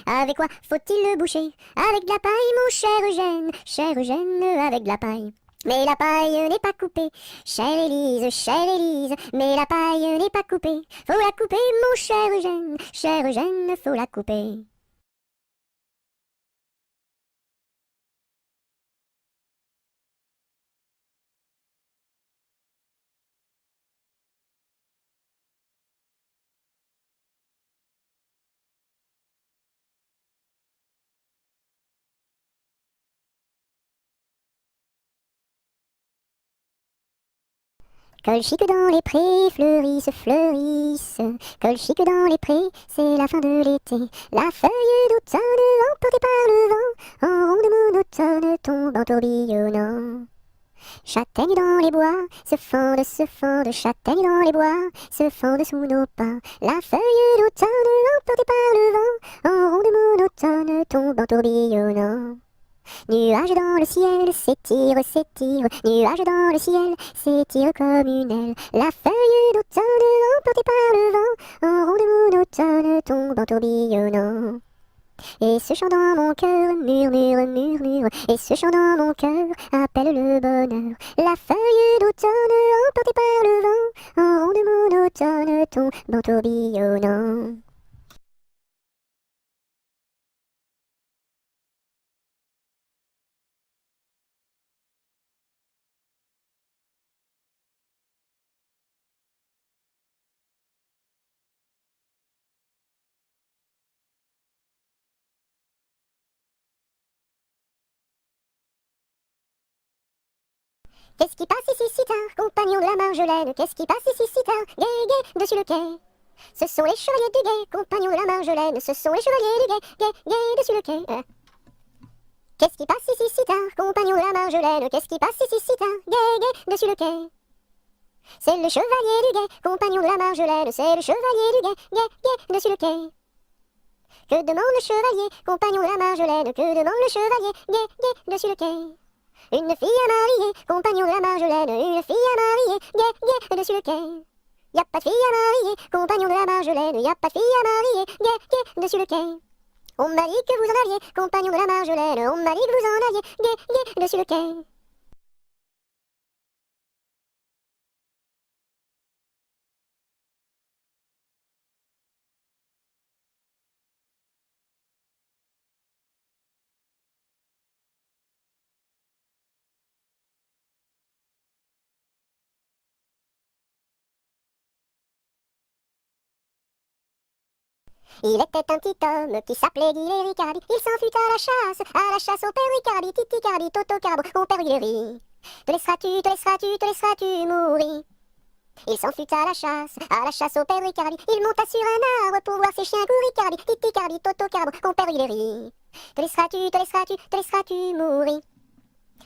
avec quoi faut-il le boucher? Avec de la paille, mon cher Eugène, avec de la paille. Mais la paille n'est pas coupée, chère Élise, mais la paille n'est pas coupée. Faut la couper, mon cher Eugène, faut la couper. Colchique dans les prés, fleurissent. Colchique dans les prés, c'est la fin de l'été. La feuille d'automne emportée par le vent, en ronde monotone tombe en tourbillonnant. Châtaignes dans les bois, se fendent, châtaignes dans les bois, se fendent sous nos pas. La feuille d'automne emportée par le vent, en ronde monotone tombe en tourbillonnant. Nuages dans le ciel, s'étire, nuages dans le ciel, s'étire comme une aile. La feuille d'automne emportée par le vent, en ronde monotone tombe en tourbillonnant. Et ce chant dans mon cœur murmure, et ce chant dans mon cœur appelle le bonheur. La feuille d'automne emportée par le vent, en ronde monotone tombe en tourbillonnant. Qu'est-ce qui passe ici si tard, compagnon de la Marjolaine? Qu'est-ce qui passe ici si tard, gai, gai, dessus le quai? Ce sont les chevaliers du guet, compagnons de la Marjolaine. Ce sont les chevaliers du guet, gai, gai, dessus le quai. Qu'est-ce qui passe ici si tard, compagnons de la Marjolaine? Qu'est-ce qui passe ici si tard, gai, gai, dessus le quai? C'est le chevalier du guet, compagnon de la Marjolaine. C'est le chevalier du guet, gai, gai, dessus le quai. Que demande le chevalier, compagnon de la Marjolaine? Que demande le chevalier, gai, gai, dessus le quai? Une fille à marier, compagnon de la Marjolaine. Une fille à marier, gai, gai, dessus le quai. Y a pas de fille à marier, compagnon de la Marjolaine. Y a pas de fille à marier, gai, gai, dessus le quai. On m'a dit que vous en aviez, compagnon de la Marjolaine. On m'a dit que vous en aviez, gai, gai, dessus le quai. Il était un petit homme qui s'appelait Guy Ricardi. Il s'en fut à la chasse au père Ricardi, Titi Cardi, Toto Carbo, mon père Guilleri. Te laisseras-tu mourir? Il s'en fut à la chasse au père Ricardi. Il monta sur un arbre pour voir ses chiens courir, Ricardi, Titi Cardi, Toto Carbo, mon père Guilleri. Te laisseras-tu mourir?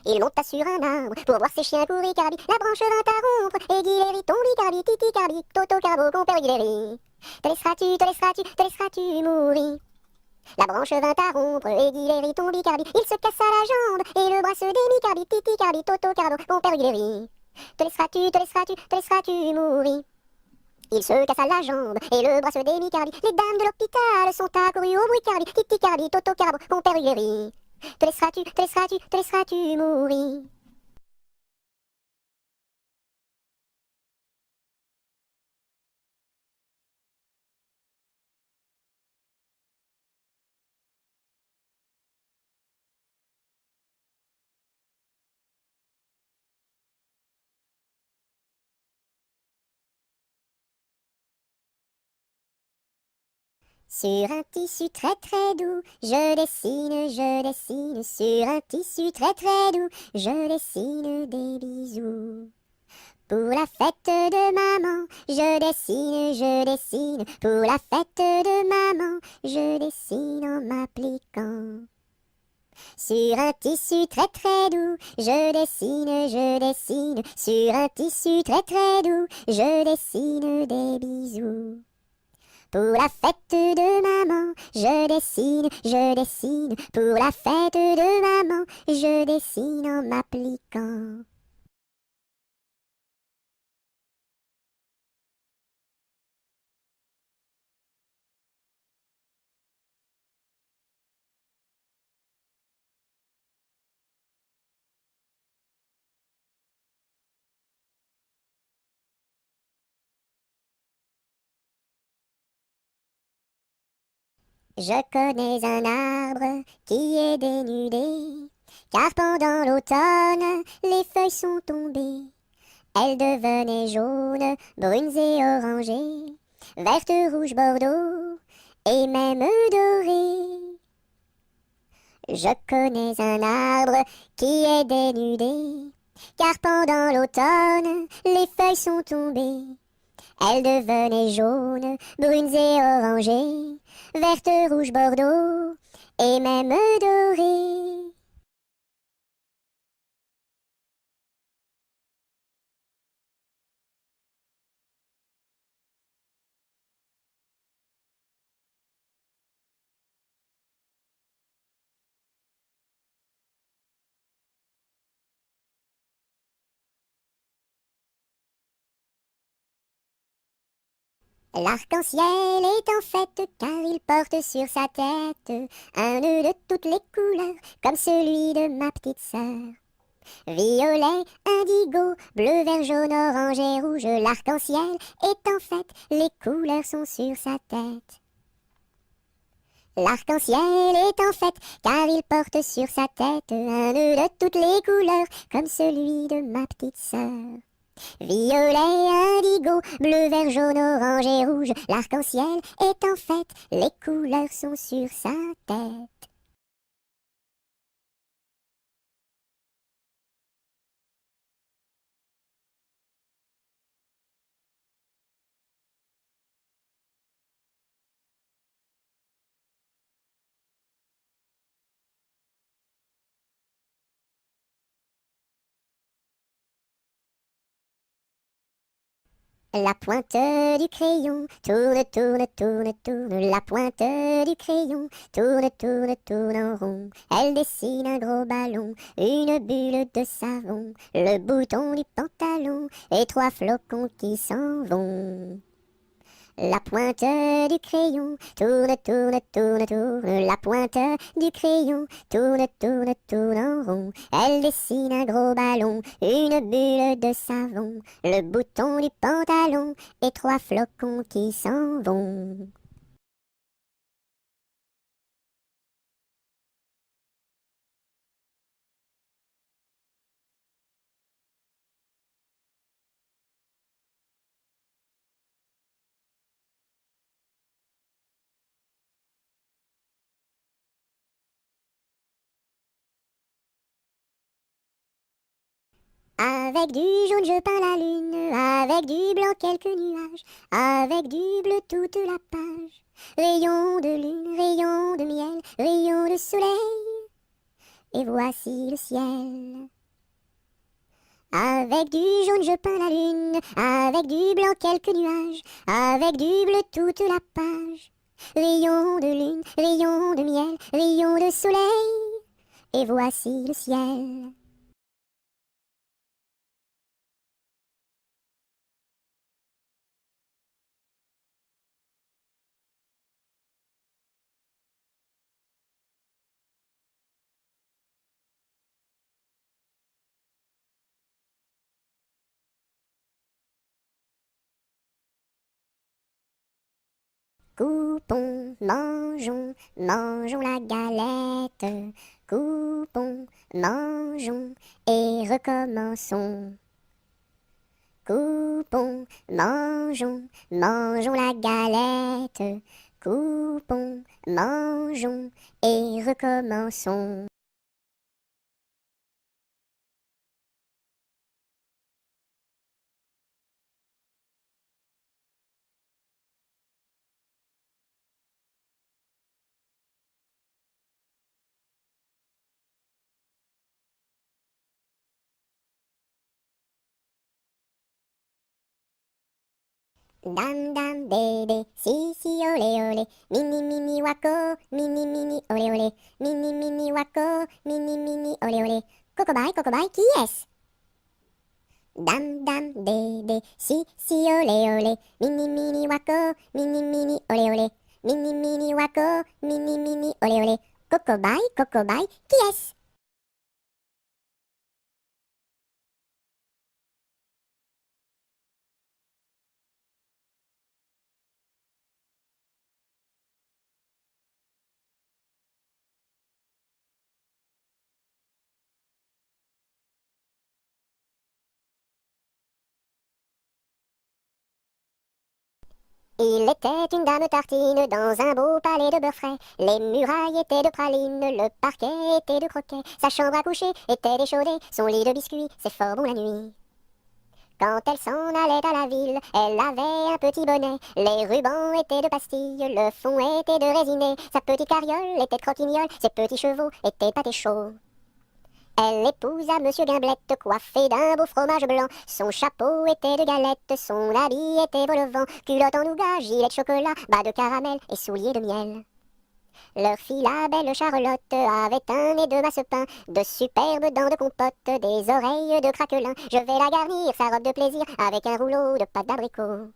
Il monta sur un arbre pour voir ses chiens courir, Ricardi. La branche vint à rompre et Guilleri tombe, Ricardi, Titi Cardi, Toto Carbo, mon père Guilleri. Te laisseras-tu mourir? La branche vint à rompre et Guilleri tombe, Ricardi. Il se cassa la jambe et le bras se démit, Cardi, Titi Cardi, Toto Carbo, mon père Guilleri. Te laisseras-tu mourir? Il se cassa la jambe et le bras se démit, Cardi. Les dames de l'hôpital sont accourues au bruit, Cardi, Titi Cardi, Toto Carbo, mon père Guilleri. Te laisseras-tu mourir? Sur un tissu très très doux, je dessine, sur un tissu très très doux, je dessine des bisous. Pour la fête de maman, je dessine, pour la fête de maman, je dessine en m'appliquant. Sur un tissu très très doux, je dessine, sur un tissu très très doux, je dessine des bisous. Pour la fête de maman, je dessine, pour la fête de maman, je dessine en m'appliquant. Je connais un arbre qui est dénudé, car pendant l'automne, les feuilles sont tombées. Elles devenaient jaunes, brunes et orangées, vertes, rouges, bordeaux, et même dorées. Je connais un arbre qui est dénudé, car pendant l'automne, les feuilles sont tombées. Elles devenaient jaunes, brunes et orangées, vertes, rouges, bordeaux, et même dorées. L'arc-en-ciel est en fête car il porte sur sa tête un nœud de toutes les couleurs comme celui de ma petite sœur. Violet, indigo, bleu, vert, jaune, orange et rouge, l'arc-en-ciel est en fête, les couleurs sont sur sa tête. L'arc-en-ciel est en fête car il porte sur sa tête un nœud de toutes les couleurs comme celui de ma petite sœur. Violet, indigo, bleu, vert, jaune, orange et rouge, l'arc-en-ciel est en fête, les couleurs sont sur sa tête. La pointe du crayon tourne, tourne, tourne, tourne. La pointe du crayon tourne, tourne, tourne en rond. Elle dessine un gros ballon, une bulle de savon, le bouton du pantalon et 3 flocons qui s'en vont. La pointe du crayon tourne, tourne, tourne, tourne. La pointe du crayon tourne, tourne, tourne en rond. Elle dessine un gros ballon, une bulle de savon, le bouton du pantalon et 3 flocons qui s'en vont. Avec du jaune je peins la lune, avec du blanc quelques nuages, avec du bleu toute la page. Rayon de lune, rayon de miel, rayon de soleil, et voici le ciel. Avec du jaune je peins la lune, avec du blanc quelques nuages, avec du bleu toute la page. Rayon de lune, rayon de miel, rayon de soleil, et voici le ciel. Coupons, mangeons, mangeons la galette. Coupons, mangeons et recommençons. Coupons, mangeons, mangeons la galette. Coupons, mangeons et recommençons. Dam dam bébé, si si olé olé, mini mini wako, mini mini olé olé, mini mini wako, mini mini olé olé. Cocobaye, qui est-ce? Dam dam bébé, si si olé olé, mini mini wako, mini mini olé olé, mini mini wako, mini mini olé olé. Cocobaye, qui est-ce? Il était une dame tartine dans un beau palais de beurre frais. Les murailles étaient de praline, le parquet était de croquet. Sa chambre à coucher était d'échaudée, son lit de biscuits, c'est fort bon la nuit. Quand elle s'en allait à la ville, elle avait un petit bonnet. Les rubans étaient de pastilles, le fond était de résiné. Sa petite carriole était de croquignole, ses petits chevaux étaient pâtés chauds. Elle épousa Monsieur Gimblette, coiffé d'un beau fromage blanc. Son chapeau était de galette, son habit était vol-au-vent. Culotte en nougat, gilet de chocolat, bas de caramel et souliers de miel. Leur fille, la belle Charlotte, avait un nez de massepain, de superbes dents de compote, des oreilles de craquelin. Je vais la garnir, sa robe de plaisir, avec un rouleau de pâte d'abricot.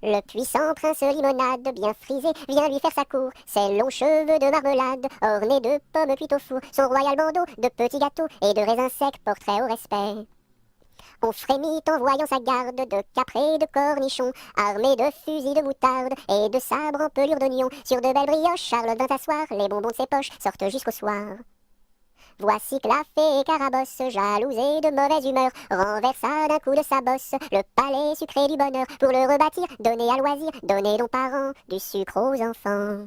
Le puissant prince limonade, bien frisé, vient lui faire sa cour. Ses longs cheveux de marmelade, ornés de pommes cuites au four. Son royal bandeau de petits gâteaux et de raisins secs, portrait au respect. On frémit en voyant sa garde de caprés de cornichons, armés de fusils de moutarde et de sabres en pelure d'oignon. Sur de belles brioches, Charlotte vint s'asseoir, les bonbons de ses poches sortent jusqu'au soir. Voici que la fée Carabosse, jalousée de mauvaise humeur, renversa d'un coup de sa bosse le palais sucré du bonheur. Pour le rebâtir, donner à loisir, donner donc parents du sucre aux enfants.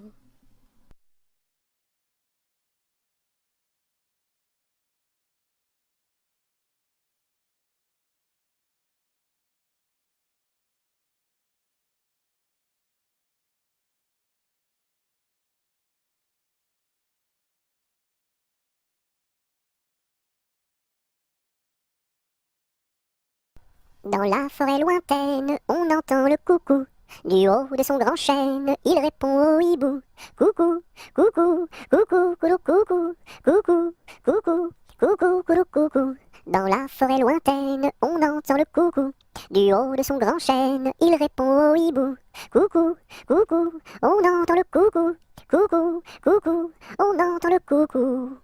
Dans la forêt lointaine, on entend le coucou. Du haut de son grand chêne, il répond au hibou. Coucou, coucou, coucou, coucou, coucou, coucou, coucou, coucou, coucou, coucou. Dans la forêt lointaine, on entend le coucou. Du haut de son grand chêne, il répond au hibou. Coucou, coucou, on entend le coucou. Coucou, coucou, on entend le coucou.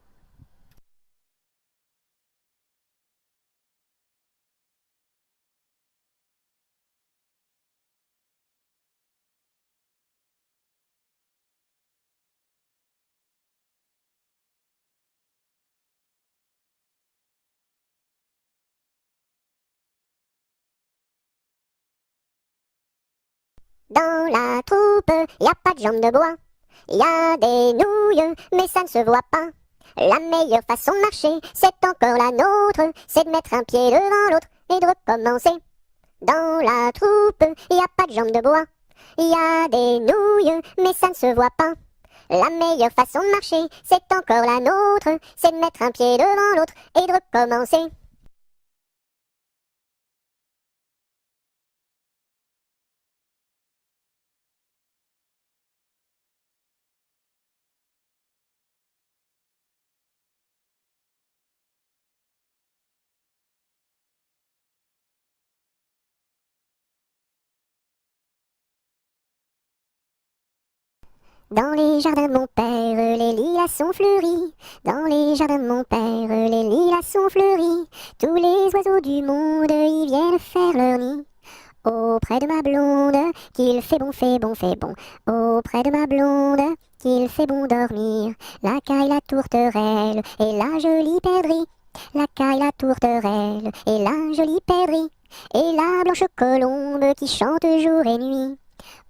Dans la troupe, y a pas de jambes de bois. Y a des nouilles, mais ça ne se voit pas. La meilleure façon de marcher, c'est encore la nôtre. C'est de mettre un pied devant l'autre et de recommencer. Dans la troupe, y a pas de jambes de bois. Y a des nouilles, mais ça ne se voit pas. La meilleure façon de marcher, c'est encore la nôtre. C'est de mettre un pied devant l'autre et de recommencer. Dans les jardins de mon père, les lilas sont fleuris. Dans les jardins de mon père, les lilas sont fleuris. Tous les oiseaux du monde y viennent faire leur nid. Auprès de ma blonde, qu'il fait bon, fait bon, fait bon. Auprès de ma blonde, qu'il fait bon dormir. La caille, la tourterelle et la jolie perdrix. La caille, la tourterelle et la jolie perdrix. Et la blanche colombe qui chante jour et nuit.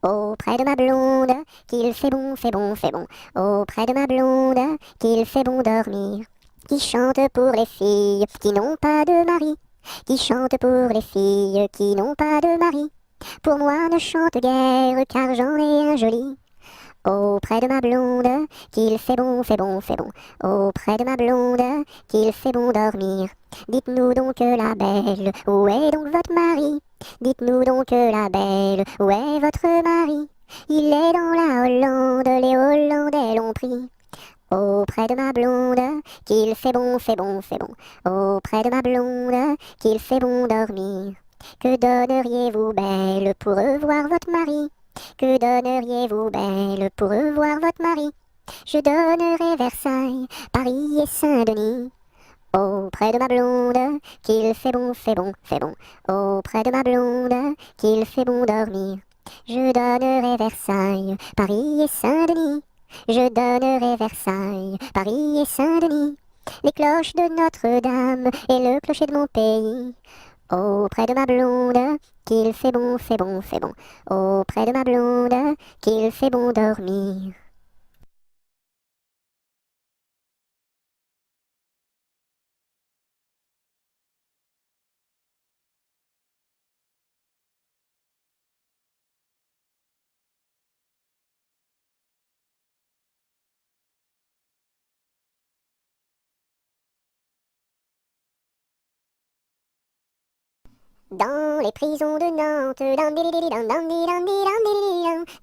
Auprès de ma blonde, qu'il fait bon, fait bon, fait bon. Auprès de ma blonde, qu'il fait bon dormir. Qui chante pour les filles qui n'ont pas de mari. Qui chante pour les filles qui n'ont pas de mari. Pour moi ne chante guère car j'en ai un joli. Auprès de ma blonde, qu'il fait bon, fait bon, fait bon. Auprès de ma blonde, qu'il fait bon dormir. Dites-nous donc la belle, où est donc votre mari? Dites-nous donc la belle, où est votre mari? Il est dans la Hollande, les Hollandais l'ont pris. Auprès de ma blonde, qu'il fait bon, fait bon, fait bon. Auprès de ma blonde, qu'il fait bon dormir. Que donneriez-vous belle pour revoir votre mari? Que donneriez-vous belle pour revoir votre mari? Je donnerais Versailles, Paris et Saint-Denis. Auprès de ma blonde, qu'il fait bon, fait bon, fait bon. Auprès de ma blonde, qu'il fait bon dormir. Je donnerai Versailles, Paris et Saint-Denis. Je donnerai Versailles, Paris et Saint-Denis. Les cloches de Notre-Dame et le clocher de mon pays. Auprès de ma blonde, qu'il fait bon, fait bon, fait bon. Auprès de ma blonde, qu'il fait bon dormir. Dans les prisons de Nantes,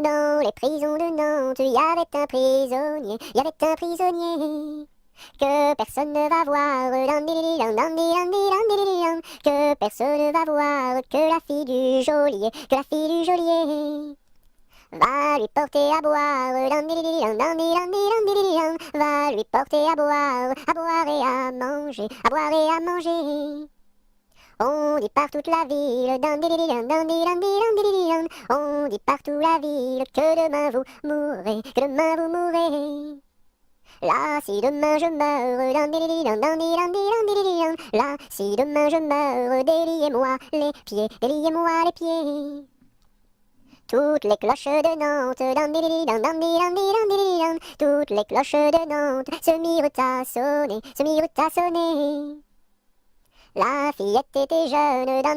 dans les prisons de Nantes, il y avait un prisonnier, il y avait un prisonnier que personne ne va voir, que personne ne va voir, que la fille du geôlier, que la fille du geôlier va lui porter à boire, va lui porter à boire et à manger, à boire et à manger. On dit partout la ville, on dit partout la ville que demain vous mourrez, que demain vous mourrez. Là, si demain je meurs, là, si demain je meurs, déliez-moi les pieds, déliez-moi les pieds. Toutes les cloches de Nantes, toutes les cloches de Nantes se mirent à sonner, se mirent à sonner. La fillette était jeune, la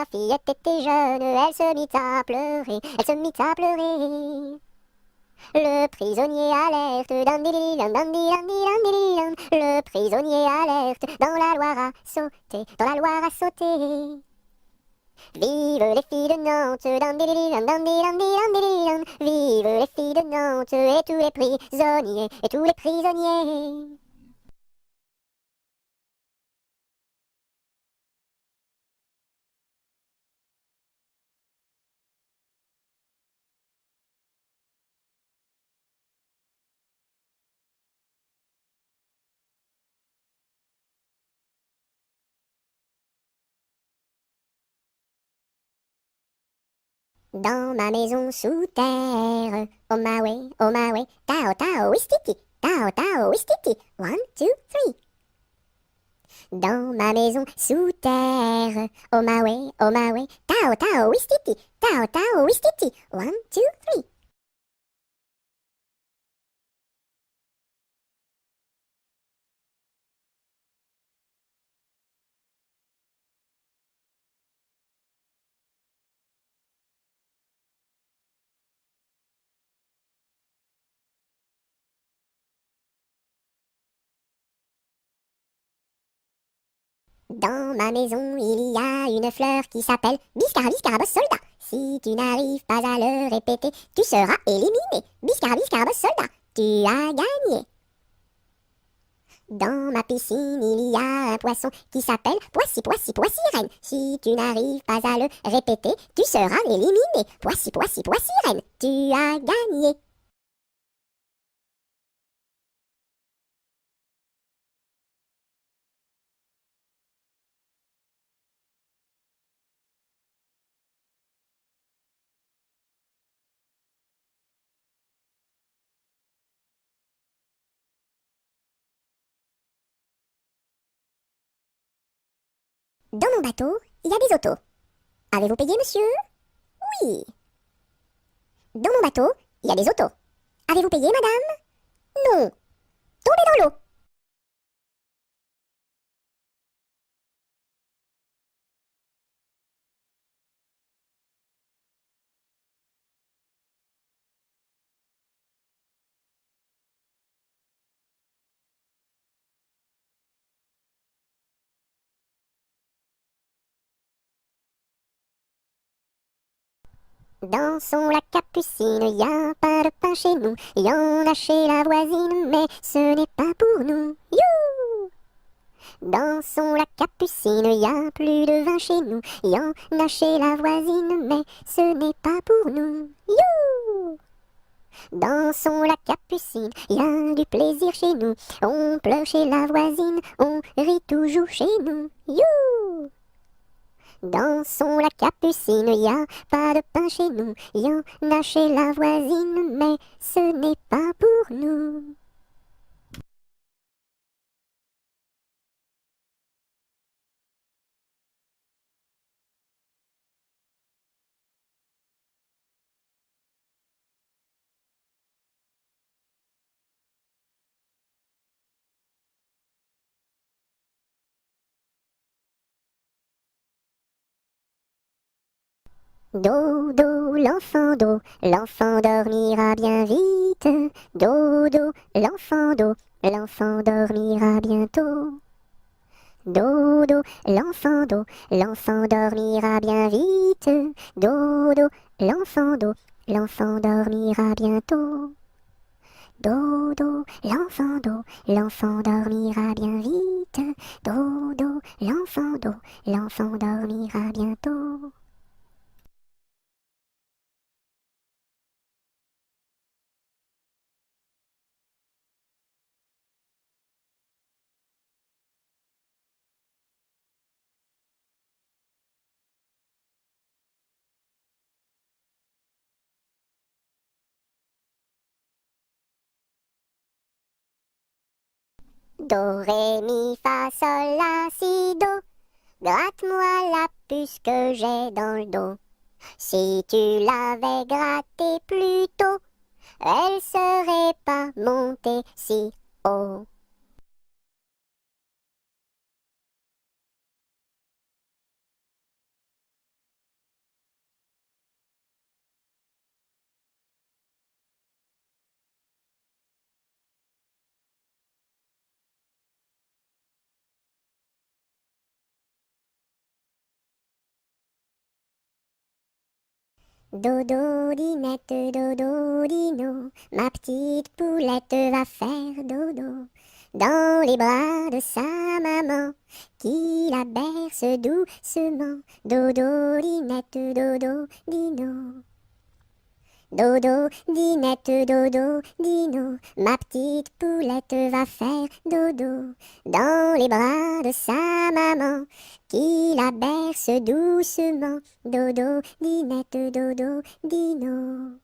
fillette était jeune, elle se mit à pleurer, elle se mit à pleurer. Le prisonnier alerte, dandidididam, dandididam, dandididam. Le prisonnier alerte, dans la Loire à sauter, dans la Loire à sauter. Vive les filles de Nantes, dandidididam, dandididam, dandididam. Vive les filles de Nantes et tous les prisonniers, et tous les prisonniers. Dans ma maison sous terre, oh my way, tao tao wistiti, tao tao wistiti, 1, 2, 3. Dans ma maison sous terre, oh my way, tao tao wistiti, tao tao wistiti, 1, 2, 3. Dans ma maison, il y a une fleur qui s'appelle Biscara Biscarabos Soldat. Si tu n'arrives pas à le répéter, tu seras éliminé. Biscara Biscarabos Soldat, tu as gagné. Dans ma piscine, il y a un poisson qui s'appelle Poissy, Poissy, Poissy Reine. Si tu n'arrives pas à le répéter, tu seras éliminé. Poissy, Poissy, Poissy Reine, tu as gagné. Dans mon bateau, il y a des autos. Avez-vous payé, monsieur? Oui. Dans mon bateau, il y a des autos. Avez-vous payé, madame? Non. Tombez dans l'eau. Dans son lac Capucine, y a pas de pain chez nous. Y en a chez la voisine, mais ce n'est pas pour nous. You! Dans son lac Capucine, y a plus de vin chez nous. Y en a chez la voisine, mais ce n'est pas pour nous. You! Dans son lac Capucine, y a du plaisir chez nous. On pleure chez la voisine, on rit toujours chez nous. You! Dans son lac Capucine, y a pas de pain chez nous. Y en a chez la voisine, mais ce n'est pas pour nous. Dodo, l'enfant dormira bien vite. Dodo, l'enfant dormira bientôt. Dodo, l'enfant dormira bien vite. Dodo, l'enfant dormira bientôt. Dodo, l'enfant dormira bien vite. Dodo, l'enfant dormira bientôt. Do, ré, mi, fa, sol, la, si, do. Gratte-moi la puce que j'ai dans le dos. Si tu l'avais grattée plus tôt, elle serait pas montée si haut. Dodo, dinette, dodo, dino, ma petite poulette va faire dodo dans les bras de sa maman qui la berce doucement. Dodo, dinette, dodo, dino. Dodo, dinette, dodo, dino, ma petite poulette va faire dodo dans les bras de sa maman qui la berce doucement. Dodo, dinette, dodo, dino.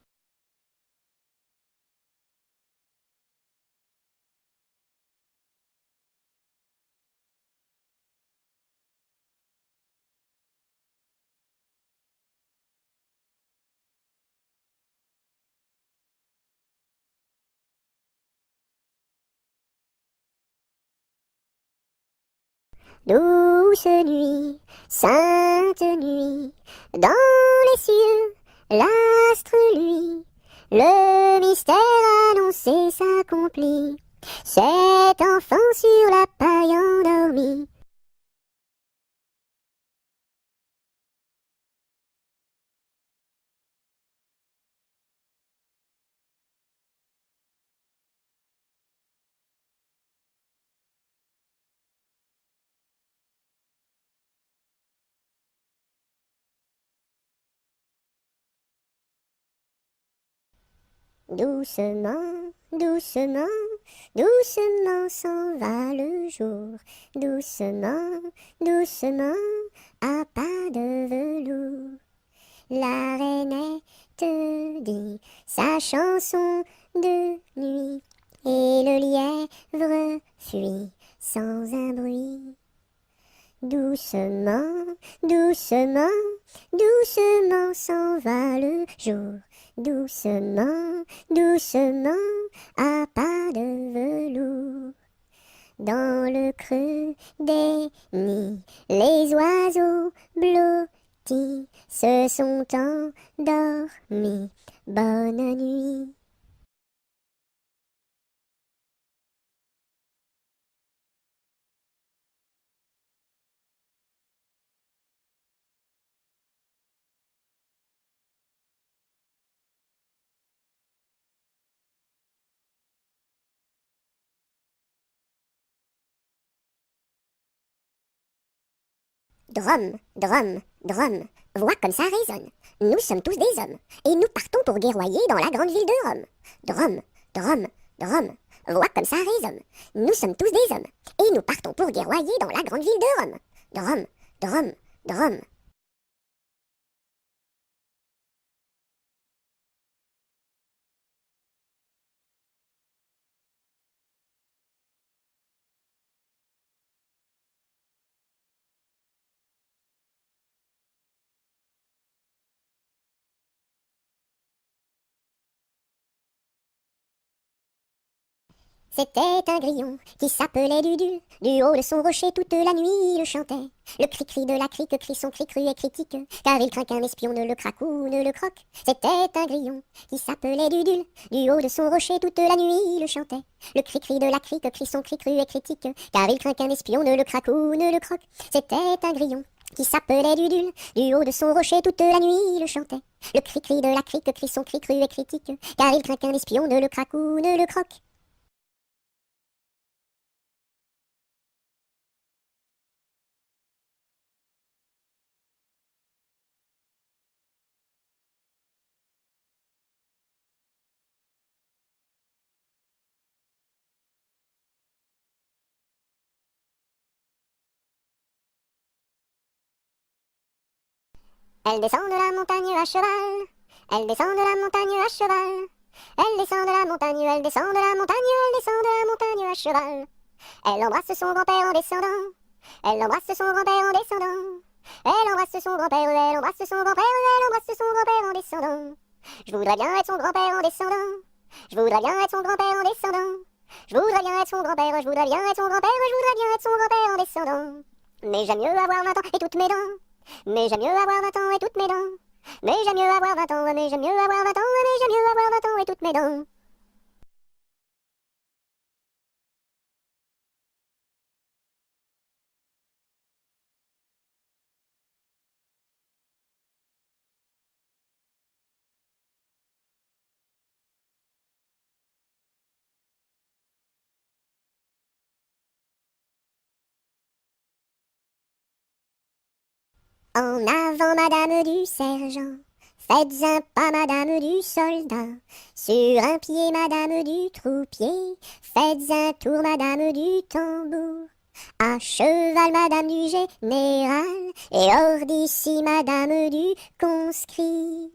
Douce nuit, sainte nuit, dans les cieux, l'astre lui, le mystère annoncé s'accomplit. Cet enfant sur la paille endormi. Doucement, doucement, doucement s'en va le jour. Doucement, doucement, à pas de velours. La rainette dit sa chanson de nuit. Et le lièvre fuit sans un bruit. Doucement, doucement, doucement s'en va le jour. Doucement, doucement, à pas de velours. Dans le creux des nids, les oiseaux blottis se sont endormis. Bonne nuit. Drum, drum, drum, vois comme ça résonne. Nous sommes tous des hommes, et nous partons pour guerroyer dans la grande ville de Rome. Drum, drum, drum, vois comme ça résonne. Nous sommes tous des hommes, et nous partons pour guerroyer dans la grande ville de Rome. Drum, drum, drum. C'était un grillon qui s'appelait Dudule. Du haut de son rocher toute la nuit il chantait. Le cri-cri de la crique crie son cri cru et critique, car il craint qu'un espion ne le craque ou ne le croque. C'était un grillon qui s'appelait Dudule. Du haut de son rocher toute la nuit il chantait. Le cri-cri de la crique crie son cri cru et critique, car il craint qu'un espion ne le craque ou ne le croque. C'était un grillon qui s'appelait Dudule. Du haut de son rocher toute la nuit il chantait. Le cri-cri de la crique crie son cri cru et critique, car il craint qu'un espion ne le craque ou ne le croque. Elle descend de la montagne à cheval. Elle descend de la montagne à cheval. Elle descend de la montagne, elle descend de la montagne, elle descend de la montagne à cheval. Elle embrasse son grand-père en descendant. Elle embrasse son grand-père en descendant. Elle embrasse son grand-père, elle embrasse son grand-père, elle embrasse son grand-père en descendant. Je voudrais bien être son grand-père en descendant. Je voudrais bien être son grand-père en descendant. Je voudrais bien être son grand-père, je voudrais bien être son grand-père, je voudrais bien être son grand-père en descendant. Mais j'aime mieux avoir 20 ans et toutes mes dents. Mais j'aime mieux avoir 20 ans et toutes mes dents. Mais j'aime mieux avoir 20 ans, mais j'aime mieux avoir 20 ans, mais j'aime mieux avoir 20 ans et toutes mes dents. En avant, madame du sergent, faites un pas, madame du soldat. Sur un pied, madame du troupier, faites un tour, madame du tambour. À cheval, madame du général, et hors d'ici, madame du conscrit.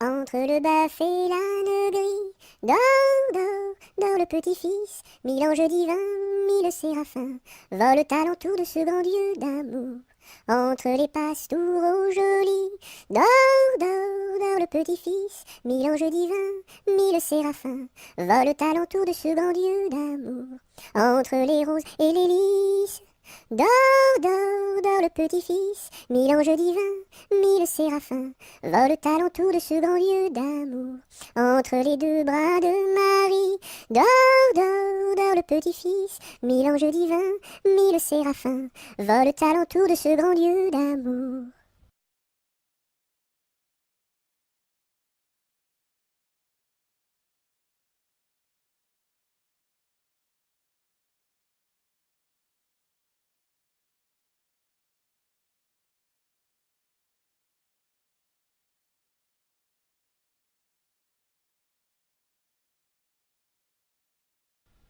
Entre le bœuf et l'âne gris, dors, dors, dors le petit-fils, mille anges divins, mille séraphins, volent alentour de ce grand Dieu d'amour. Entre les pastours au joli, dors, dors, dors le petit-fils, mille anges divins, mille séraphins, volent alentour de ce grand Dieu d'amour. Entre les roses et les lys, dors, dors, dors le petit-fils, mille anges divins, mille séraphins, volent alentour de ce grand Dieu d'amour. Entre les deux bras de Marie, dors, dors, dors le petit-fils, mille anges divins, mille séraphins, volent alentour de ce grand Dieu d'amour.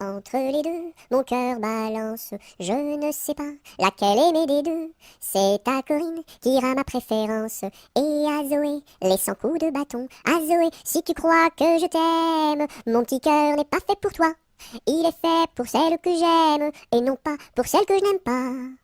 Entre les deux, mon cœur balance, je ne sais pas laquelle aimer des deux. C'est à Corinne qui ira ma préférence, et à Zoé, les 100 coups de bâton. À Zoé, si tu crois que je t'aime, mon petit cœur n'est pas fait pour toi. Il est fait pour celle que j'aime, et non pas pour celle que je n'aime pas.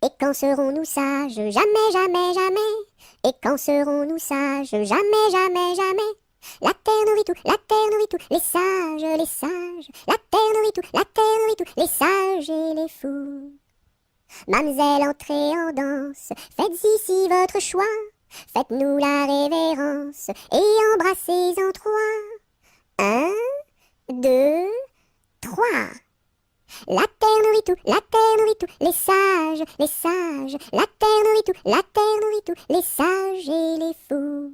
Et quand serons-nous sages? Jamais, jamais, jamais. Et quand serons-nous sages? Jamais, jamais, jamais. La terre nourrit tout, la terre nourrit tout, les sages, les sages. La terre nourrit tout, la terre nourrit tout, les sages et les fous. Mamselle, entrez en danse, faites ici votre choix. Faites-nous la révérence et embrassez en trois. Un, deux, trois. La terre nourrit tout, la terre nourrit tout, les sages, les sages. La terre nourrit tout, la terre nourrit tout, les sages et les fous.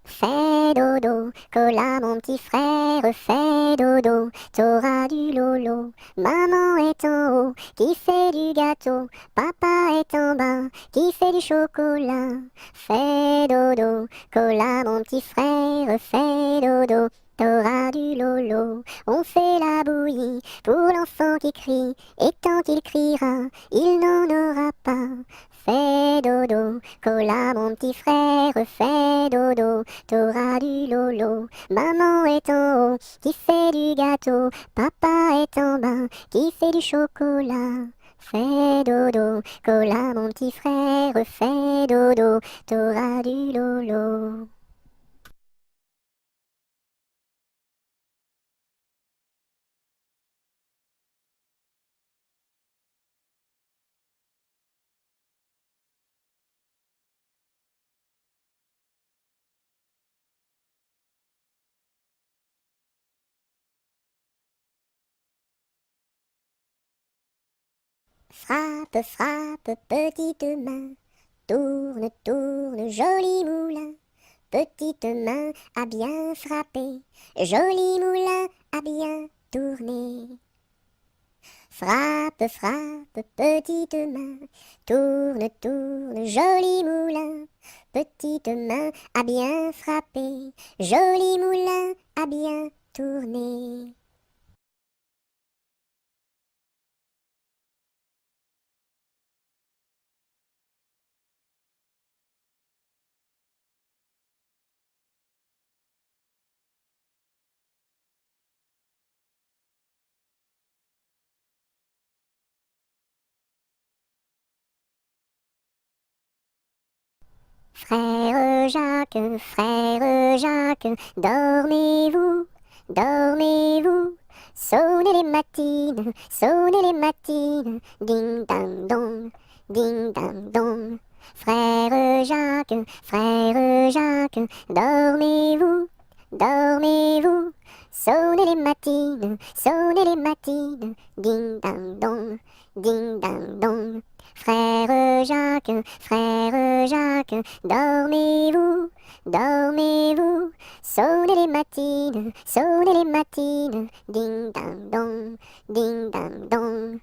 Fais dodo, cola mon petit frère, fais dodo, t'auras du lolo. Maman est en haut, qui fait du gâteau, papa est en bas, qui fait du chocolat. Fais dodo, cola mon petit frère, fais dodo, t'auras du lolo. On fait la bouillie pour l'enfant qui crie, et tant qu'il criera, il n'en aura pas. Fais dodo, cola mon petit frère, fais dodo, t'auras du lolo. Maman est en haut, qui fait du gâteau, papa est en bas, qui fait du chocolat. Fais dodo, cola mon petit frère, fais dodo, t'auras du lolo. Frappe, frappe, petite main, tourne, tourne, joli moulin. Petite main a bien frappé, joli moulin a bien tourné. Frappe, frappe, petite main, tourne, tourne, joli moulin. Petite main a bien frappé, joli moulin a a bien tourné. Frère Jacques, dormez-vous, dormez-vous. Sonnez les matines, ding dang dong, ding dang dong. Frère Jacques, dormez-vous, dormez-vous. Sonnez les matines, ding dang dong, ding dang dong. Frère Jacques, dormez-vous, dormez-vous. Sonnez les matines, ding dang dong, ding dang dong.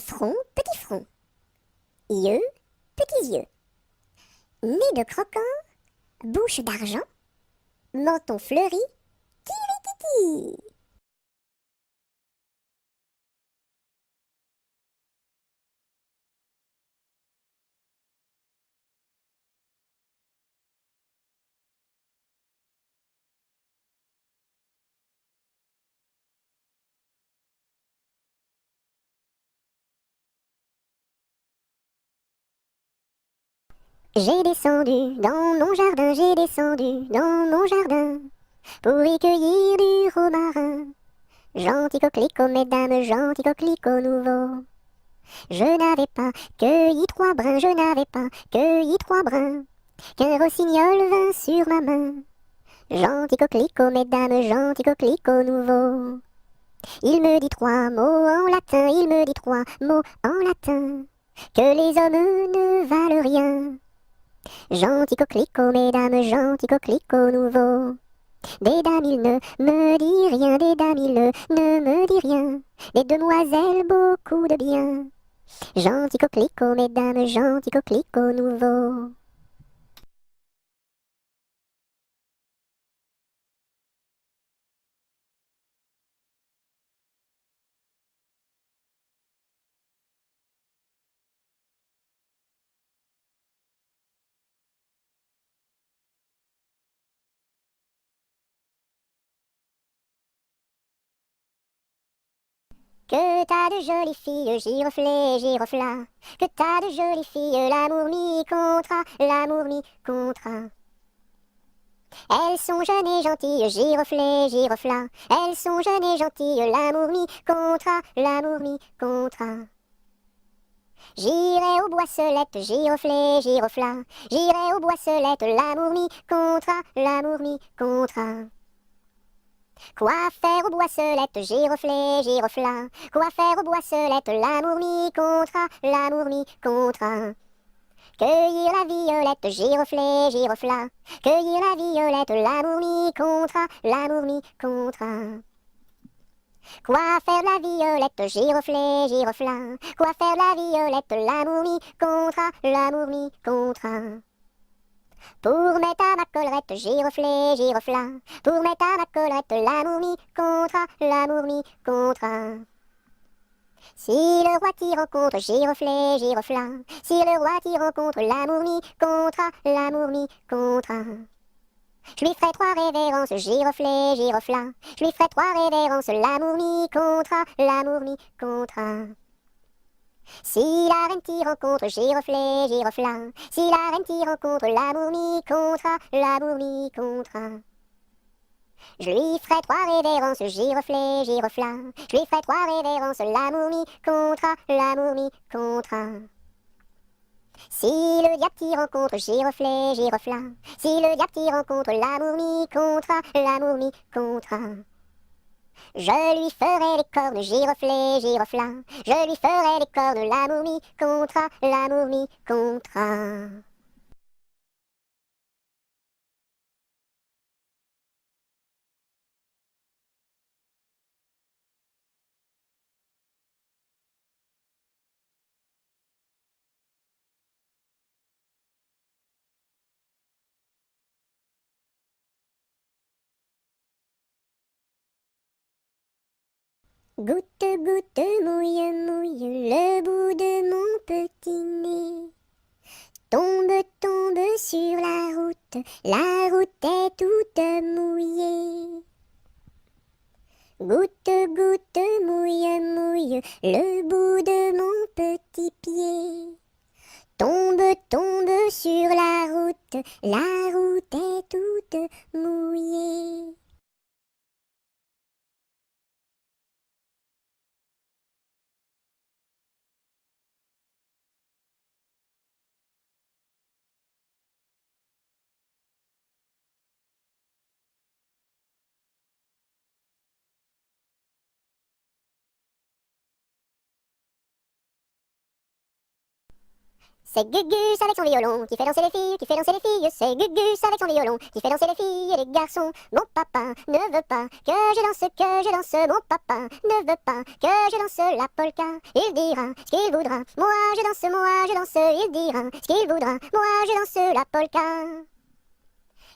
Front, petit front. Yeux, petits yeux. Nez de croquant, bouche d'argent, menton fleuri, tiri-titi. J'ai descendu dans mon jardin, j'ai descendu dans mon jardin pour y cueillir du romarin. Gentil coquelicot, mesdames, gentil coquelicot nouveau. Je n'avais pas cueilli 3 brins, je n'avais pas cueilli 3 brins, qu'un rossignol vint sur ma main. Gentil coquelicot, mesdames, gentil coquelicot nouveau. Il me dit 3 mots en latin, il me dit 3 mots en latin, que les hommes ne valent rien. Gentil coquelicot, mesdames, gentil coquelicot nouveau. Des dames, il ne me dit rien, des dames, il ne me dit rien. Des demoiselles, beaucoup de bien. Gentil coquelicot, mesdames, gentil coquelicot nouveau. Que t'as de jolies filles, giroflées, giroflas. Que t'as de jolies filles, l'amour mi contra, l'amour mi contra. Elles sont jeunes et gentilles, giroflées, giroflas. Elles sont jeunes et gentilles, l'amour mi contra, l'amour mi contra. J'irai aux boisselettes, giroflées, giroflas. J'irai aux boisselettes, l'amour mi contra, l'amour mi contra. Quoi faire aux boisselettes, giroflées, giroflas? Quoi faire aux boisselettes, l'amour mi contra, l'amour mi contra. Cueillir la violette, giroflées, giroflas. Cueillir la violette, l'amour mi contra, l'amour mi contra. Quoi faire la violette, giroflées, giroflas? Quoi faire la violette, l'amour mi contra, l'amour mi contra. Pour mettre à ma collerette, giroflées, giroflas. Pour mettre à ma collerette, l'amour mi contra, l'amour mi contra. Si le roi t'y rencontre, giroflées, giroflas. Si le roi t'y rencontre, l'amour mi contra, l'amour mi contra. Je lui ferai 3 révérences, giroflées, giroflas. Je lui ferai 3 révérences, l'amour mi contra, l'amour mi contra. Si la reine t'y rencontre, giroflées, giroflas. Si la reine t'y rencontre, l'amour mi contra, l'amour mi contra. Je lui ferai 3 révérences, giroflées, giroflas. Je lui ferai 3 révérences, l'amour mi contra, l'amour mi contra. Si le diable t'y rencontre, giroflées, giroflas. Si le diable t'y rencontre, l'amour mi contra, l'amour mi contra. Je lui ferai les cornes, giroflées, girofla. Je lui ferai les cornes, la mourmi contra, la mourmi contra. Goutte, goutte, mouille, mouille, le bout de mon petit nez. Tombe, tombe sur la route est toute mouillée. Goutte, goutte, mouille, mouille, le bout de mon petit pied. Tombe, tombe sur la route est toute mouillée. C'est Gugus avec son violon qui fait danser les filles, qui fait danser les filles. C'est Gugus avec son violon qui fait danser les filles et les garçons. Mon papa ne veut pas que je danse. Mon papa ne veut pas que je danse la polka. Il dira ce qu'il voudra. Moi je danse. Il dira ce qu'il voudra. Moi je danse la polka.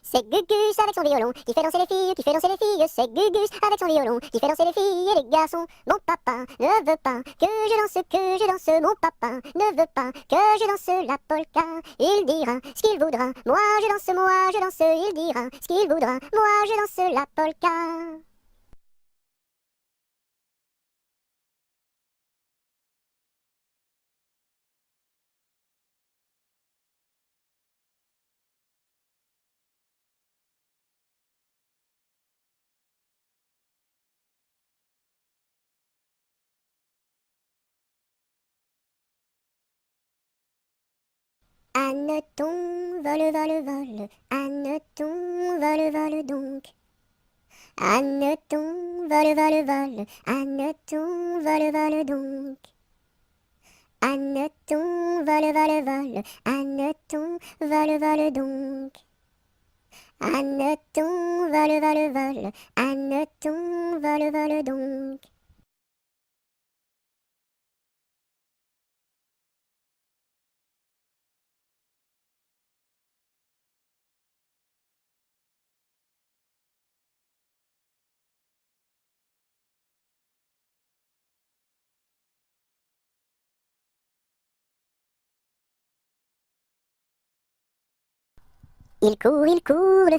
C'est Gugus avec son violon qui fait danser les filles, qui fait danser les filles. C'est Gugus avec son violon qui fait danser les filles et les garçons. Mon papa ne veut pas que je danse. Mon papa ne veut pas que je danse la polka. Il dira ce qu'il voudra. Moi je danse. Il dira ce qu'il voudra. Moi je danse la polka. Anneton, vole, vole, vole, Anneton, vole, vole donc. Anneton, vole, vole, vole, Anneton, vole, vole donc. Anneton, vole, vole, vole, Anneton, vole, vole donc. Anneton, vole, vole, vole, Anneton, vole, vole donc. Il court, le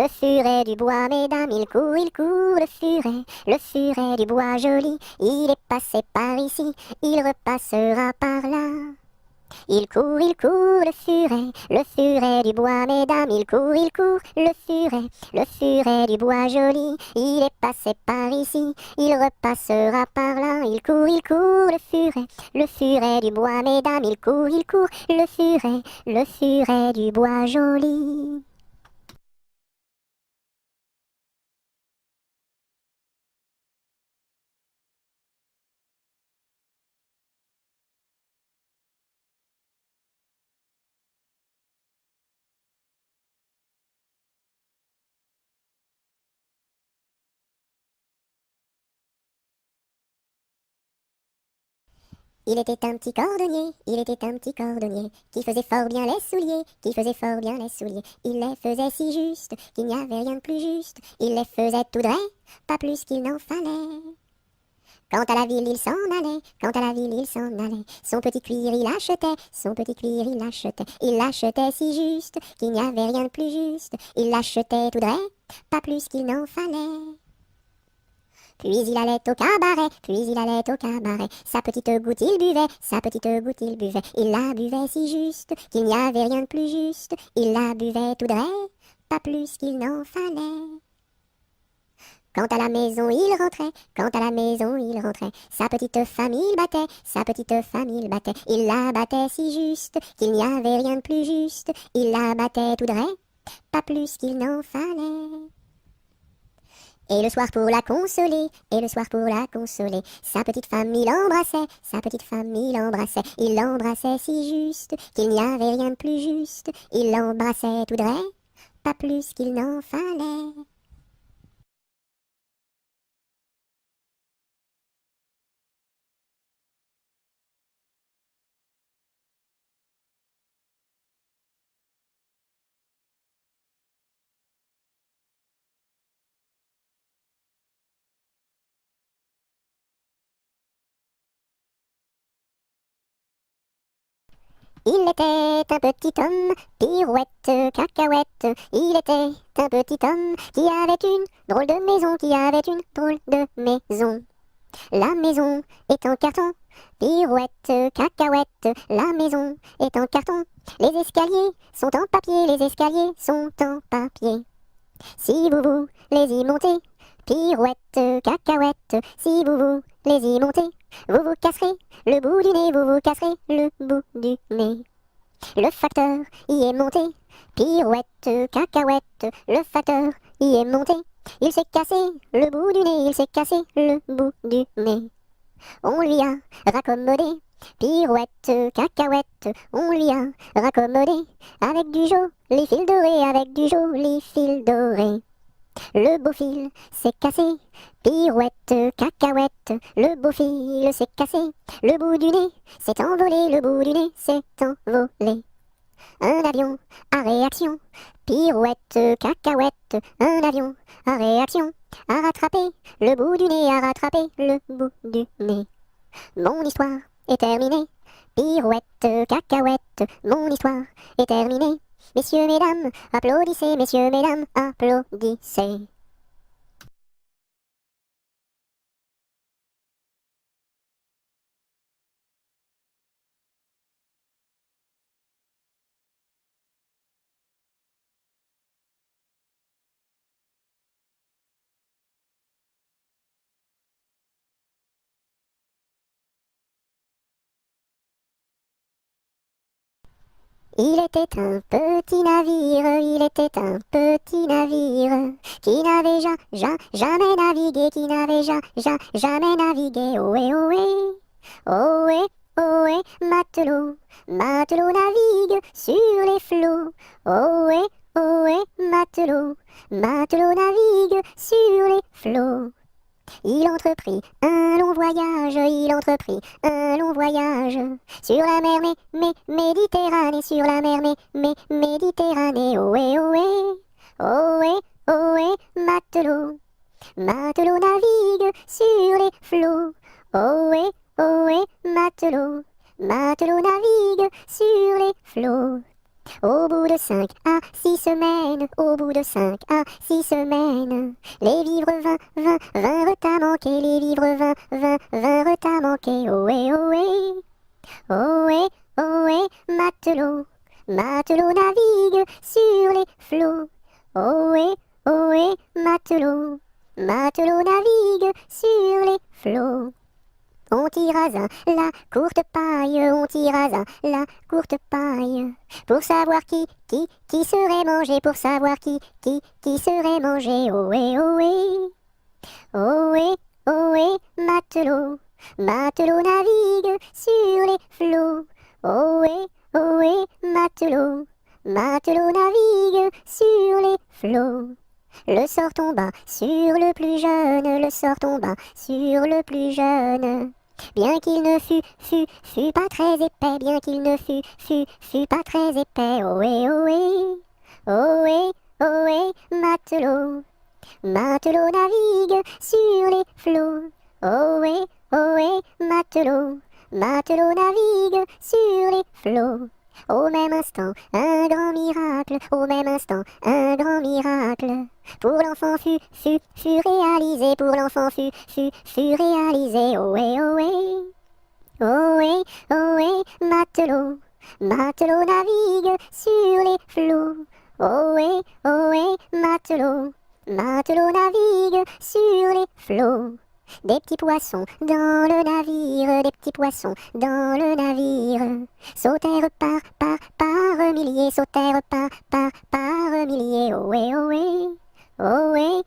furet du bois, mesdames. Il court, le furet du bois joli. Il est passé par ici, il repassera par là. Il court, le furet du bois, mesdames. Il court, le furet du bois joli. Il est passé par ici, il repassera par là. Il court, le furet du bois, mesdames. Il court, le furet du bois joli. Il était un petit cordonnier, qui faisait fort bien les souliers, Il les faisait si juste, qu'il n'y avait rien de plus juste. Il les faisait tout droit, pas plus qu'il n'en fallait. Quant à la ville, il s'en allait, Son petit cuir, il achetait, Il l'achetait si juste, qu'il n'y avait rien de plus juste. Il l'achetait tout droit, pas plus qu'il n'en fallait. Puis il allait au cabaret, Sa petite goutte il buvait, Il la buvait si juste, qu'il n'y avait rien de plus juste. Il la buvait tout droit, pas plus qu'il n'en fallait. Quant à la maison il rentrait, Sa petite famille il battait, Il la battait si juste, qu'il n'y avait rien de plus juste. Il la battait tout droit, pas plus qu'il n'en fallait. Et le soir pour la consoler, et le soir pour la consoler, sa petite femme il embrassait, sa petite femme il l'embrassait si juste qu'il n'y avait rien de plus juste, il l'embrassait tout droit, pas plus qu'il n'en fallait. Il était un petit homme, pirouette, cacahuète. Il était un petit homme qui avait une drôle de maison, qui avait une drôle de maison. La maison est en carton, pirouette, cacahuète. La maison est en carton. Les escaliers sont en papier, les escaliers sont en papier. Si vous voulez y monter, pirouette, cacahuète, si vous voulez y monter, vous vous casserez le bout du nez, vous vous casserez le bout du nez. Le facteur y est monté, pirouette, cacahuète, le facteur y est monté. Il s'est cassé le bout du nez, il s'est cassé le bout du nez. On lui a raccommodé, pirouette, cacahuète, on lui a raccommodé, avec du joli fil doré, avec du joli fil doré. Le beau fil s'est cassé, pirouette, cacahuète, le beau fil s'est cassé, le bout du nez s'est envolé, le bout du nez s'est envolé. Un avion à réaction, pirouette, cacahuète, un avion à réaction, a rattrapé le bout du nez, a rattrapé le bout du nez. Mon histoire est terminée, pirouette, cacahuète, mon histoire est terminée. Messieurs, mesdames, applaudissez, messieurs, mesdames, applaudissez. Il était un petit navire, il était un petit navire, qui n'avait jamais navigué, qui n'avait jamais navigué. Ohé, ohé, ohé, ohé, matelot, matelot navigue sur les flots. Ohé, ohé, matelot, matelot navigue sur les flots. Il entreprit un long voyage, il entreprit un long voyage sur la mer Méditerranée, sur la mer Méditerranée. Ohé, ohé, ohé, ohé, matelot, matelot navigue sur les flots. Ohé, ohé, matelot, matelot navigue sur les flots. Au bout de 5 à 6 semaines, au bout de 5 à 6 semaines, les vivres vinrent à manquer, les vivres vinrent à manquer. Ohé, ohé, ohé, ohé, matelot, matelot navigue sur les flots. Ohé, ohé, matelot, matelot navigue sur les flots. On tira la courte paille, on tira la courte paille, pour savoir qui serait mangé, pour savoir qui serait mangé. Ohé, ohé, ohé, ohé, matelot, matelot navigue sur les flots. Ohé, ohé, matelot, matelot navigue sur les flots. Le sort tomba sur le plus jeune, le sort tomba sur le plus jeune. Bien qu'il ne fût pas très épais, bien qu'il ne fût pas très épais. Ohé, ohé, ohé, ohé, matelot, matelot navigue sur les flots. Ohé, ohé, matelot, matelot navigue sur les flots. Au même instant, un grand miracle, au même instant, un grand miracle. Pour l'enfant fut réalisé, pour l'enfant fut réalisé. Ohé, ohé, ohé, ohé, matelot, matelot navigue sur les flots. Ohé, ohé, matelot, matelot navigue sur les flots. Des petits poissons dans le navire, des petits poissons dans le navire, sautèrent par milliers, sautèrent par milliers. Ohé, ohé, ohé,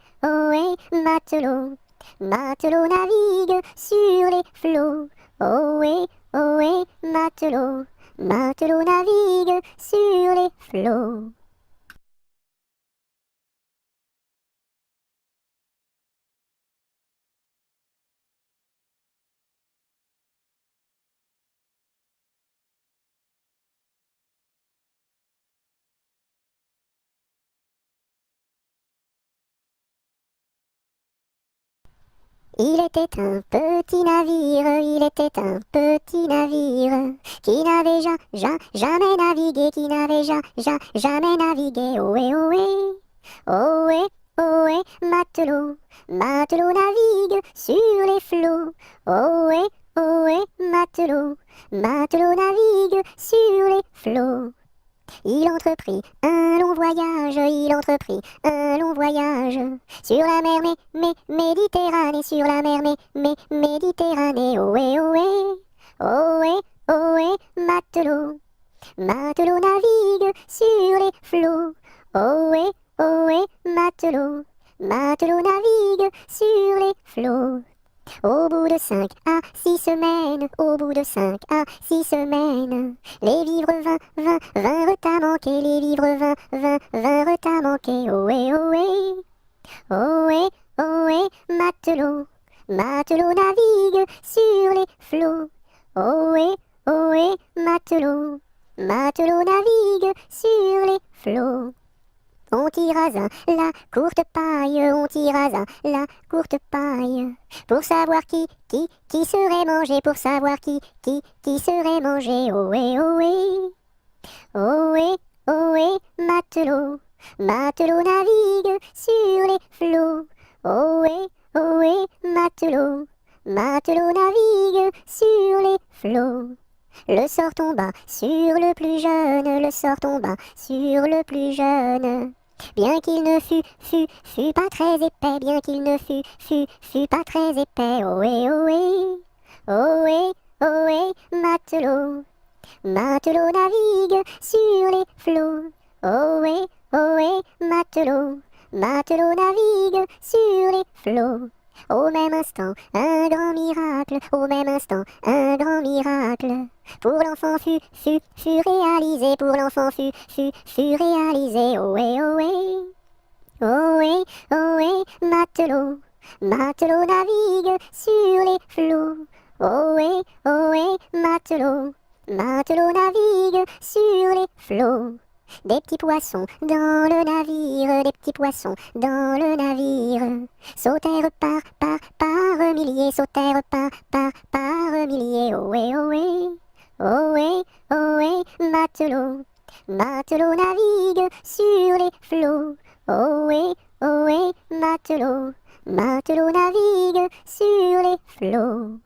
matelot, matelot navigue sur les flots. Ohé, matelot, matelot navigue sur les flots. Il était un petit navire, il était un petit navire, qui n'avait jamais navigué, qui n'avait jamais navigué. Ohé, matelot, matelot navigue sur les flots. Ohé, matelot, matelot navigue sur les flots. Il entreprit un long voyage, il entreprit un long voyage sur la mer Méditerranée, sur la mer Méditerranée. Ohé, matelot, matelot navigue sur les flots. Ohé, matelot, matelot navigue sur les flots. Au bout de 5 à 6 semaines, au bout de 5 à 6 semaines, les vivres vinrent à manquer, les vivres vinrent à manquer. Ohé, matelot, matelot navigue sur les flots. Ohé, matelot, matelot navigue sur les flots. On tira la courte paille, on tira la courte paille, pour savoir qui serait mangé, pour savoir qui serait mangé. Ohé, matelot, matelot navigue sur les flots. Ohé, matelot, matelot navigue sur les flots. Le sort tomba sur le plus jeune, le sort tomba sur le plus jeune. Bien qu'il ne fût pas très épais, bien qu'il ne fût pas très épais. Ohé, matelot, matelot navigue sur les flots. Ohé, matelot, matelot navigue sur les flots. Au même instant, un grand miracle, au même instant, un grand miracle. Pour l'enfant fut réalisé, pour l'enfant fut réalisé. Ohé, matelot, matelot navigue sur les flots. Ohé, matelot, matelot navigue sur les flots. Des petits poissons dans le navire, des petits poissons dans le navire, sautèrent par milliers, sautèrent par milliers. Ohé, matelot, matelot navigue sur les flots. Ohé, matelot, matelot navigue sur les flots.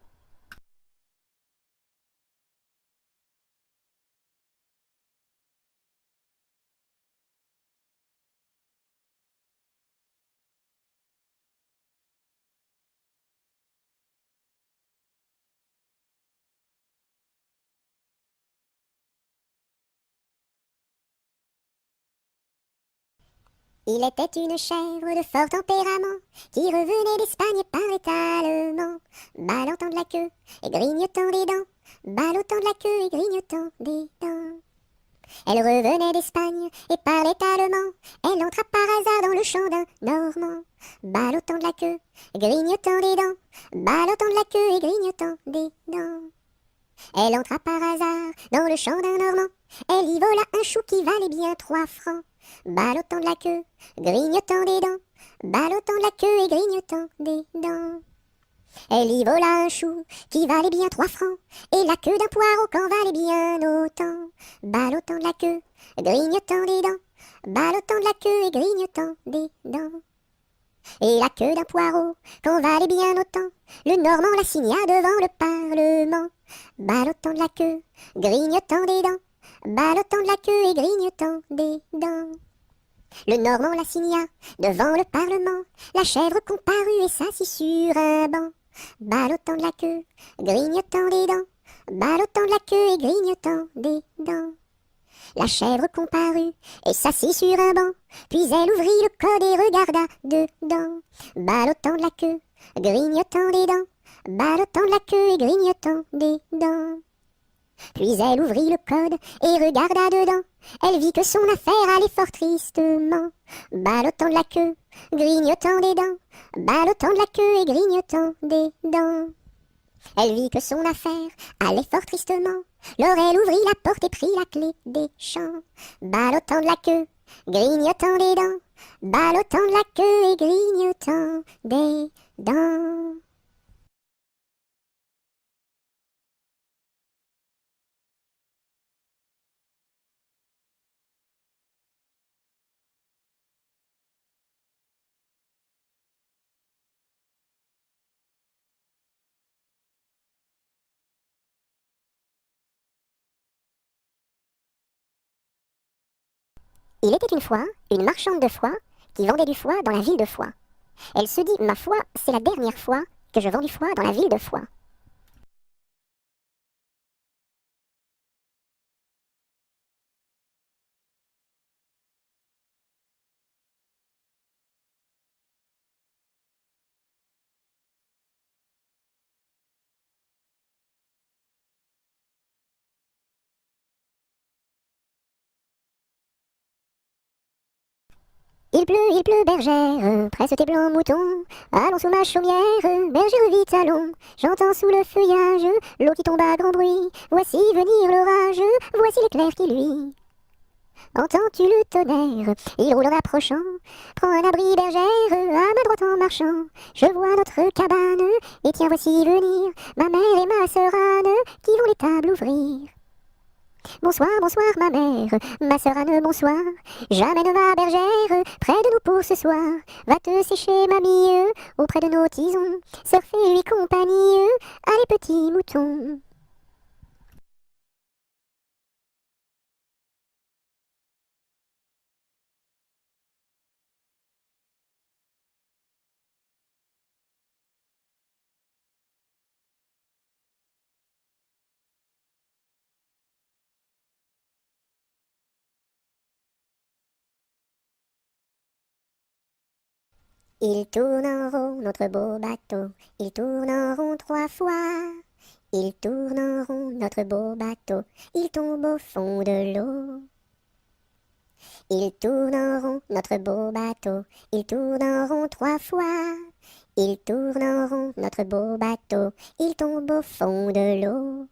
Il était une chèvre de fort tempérament, qui revenait d'Espagne et parlait allemand, ballottant de la queue et grignotant des dents, ballottant de la queue et grignotant des dents. Elle revenait d'Espagne et parlait allemand, elle entra par hasard dans le champ d'un Normand, ballottant de la queue, grignotant des dents, ballottant de la queue et grignotant des dents. Elle entra par hasard dans le champ d'un Normand, elle y vola un chou qui valait bien 3 francs, ballottant de la queue, grignotant des dents, ballottant de la queue et grignotant des dents. Elle y vola un chou qui valait bien 3 francs, et la queue d'un poireau qu'en valait bien autant, ballottant de la queue, grignotant des dents, ballottant de la queue et grignotant des dents. Et la queue d'un poireau qu'en valait bien autant, le Normand la signa devant le Parlement, ballottant de la queue, grignotant des dents, ballottant de la queue et grignotant des dents. Le Normand la signa devant le Parlement, la chèvre comparut et s'assit sur un banc, ballottant de la queue, grignotant des dents, ballottant de la queue et grignotant des dents. La chèvre comparut et s'assit sur un banc, puis elle ouvrit le code et regarda dedans, ballottant de la queue, grignotant des dents, ballottant de la queue et grignotant des dents. Puis elle ouvrit le code et regarda dedans, elle vit que son affaire allait fort tristement, ballottant de la queue, grignotant des dents, ballottant de la queue et grignotant des dents. Elle vit que son affaire allait fort tristement. Alors elle ouvrit la porte et prit la clé des champs, ballottant de la queue, grignotant des dents, ballottant de la queue et grignotant des dents. Il était une fois une marchande de foie qui vendait du foie dans la ville de Foix. Elle se dit, ma foi, c'est la dernière fois que je vends du foie dans la ville de Foix. Il pleut, bergère, presse tes blancs moutons, allons sous ma chaumière, bergère vite allons, j'entends sous le feuillage, l'eau qui tombe à grand bruit, voici venir l'orage, voici l'éclair qui luit. Entends-tu le tonnerre, il roule en approchant, prends un abri bergère, à ma droite en marchant, je vois notre cabane, et tiens voici venir, ma mère et ma sœur Anne, qui vont les tables ouvrir. Bonsoir, bonsoir ma sœur Anne, bonsoir. J'amène ma bergère près de nous pour ce soir. Va te sécher, mamie, auprès de nos tisons. Sœur fais lui compagnie, allez petits moutons. Il tourne en rond notre beau bateau, il tourne en rond 3 fois. Il tourne en rond notre beau bateau, il tombe au fond de l'eau. Il tourne en rond notre beau bateau, il tourne en rond 3 fois. Il tourne en rond notre beau bateau, il tombe au fond de l'eau.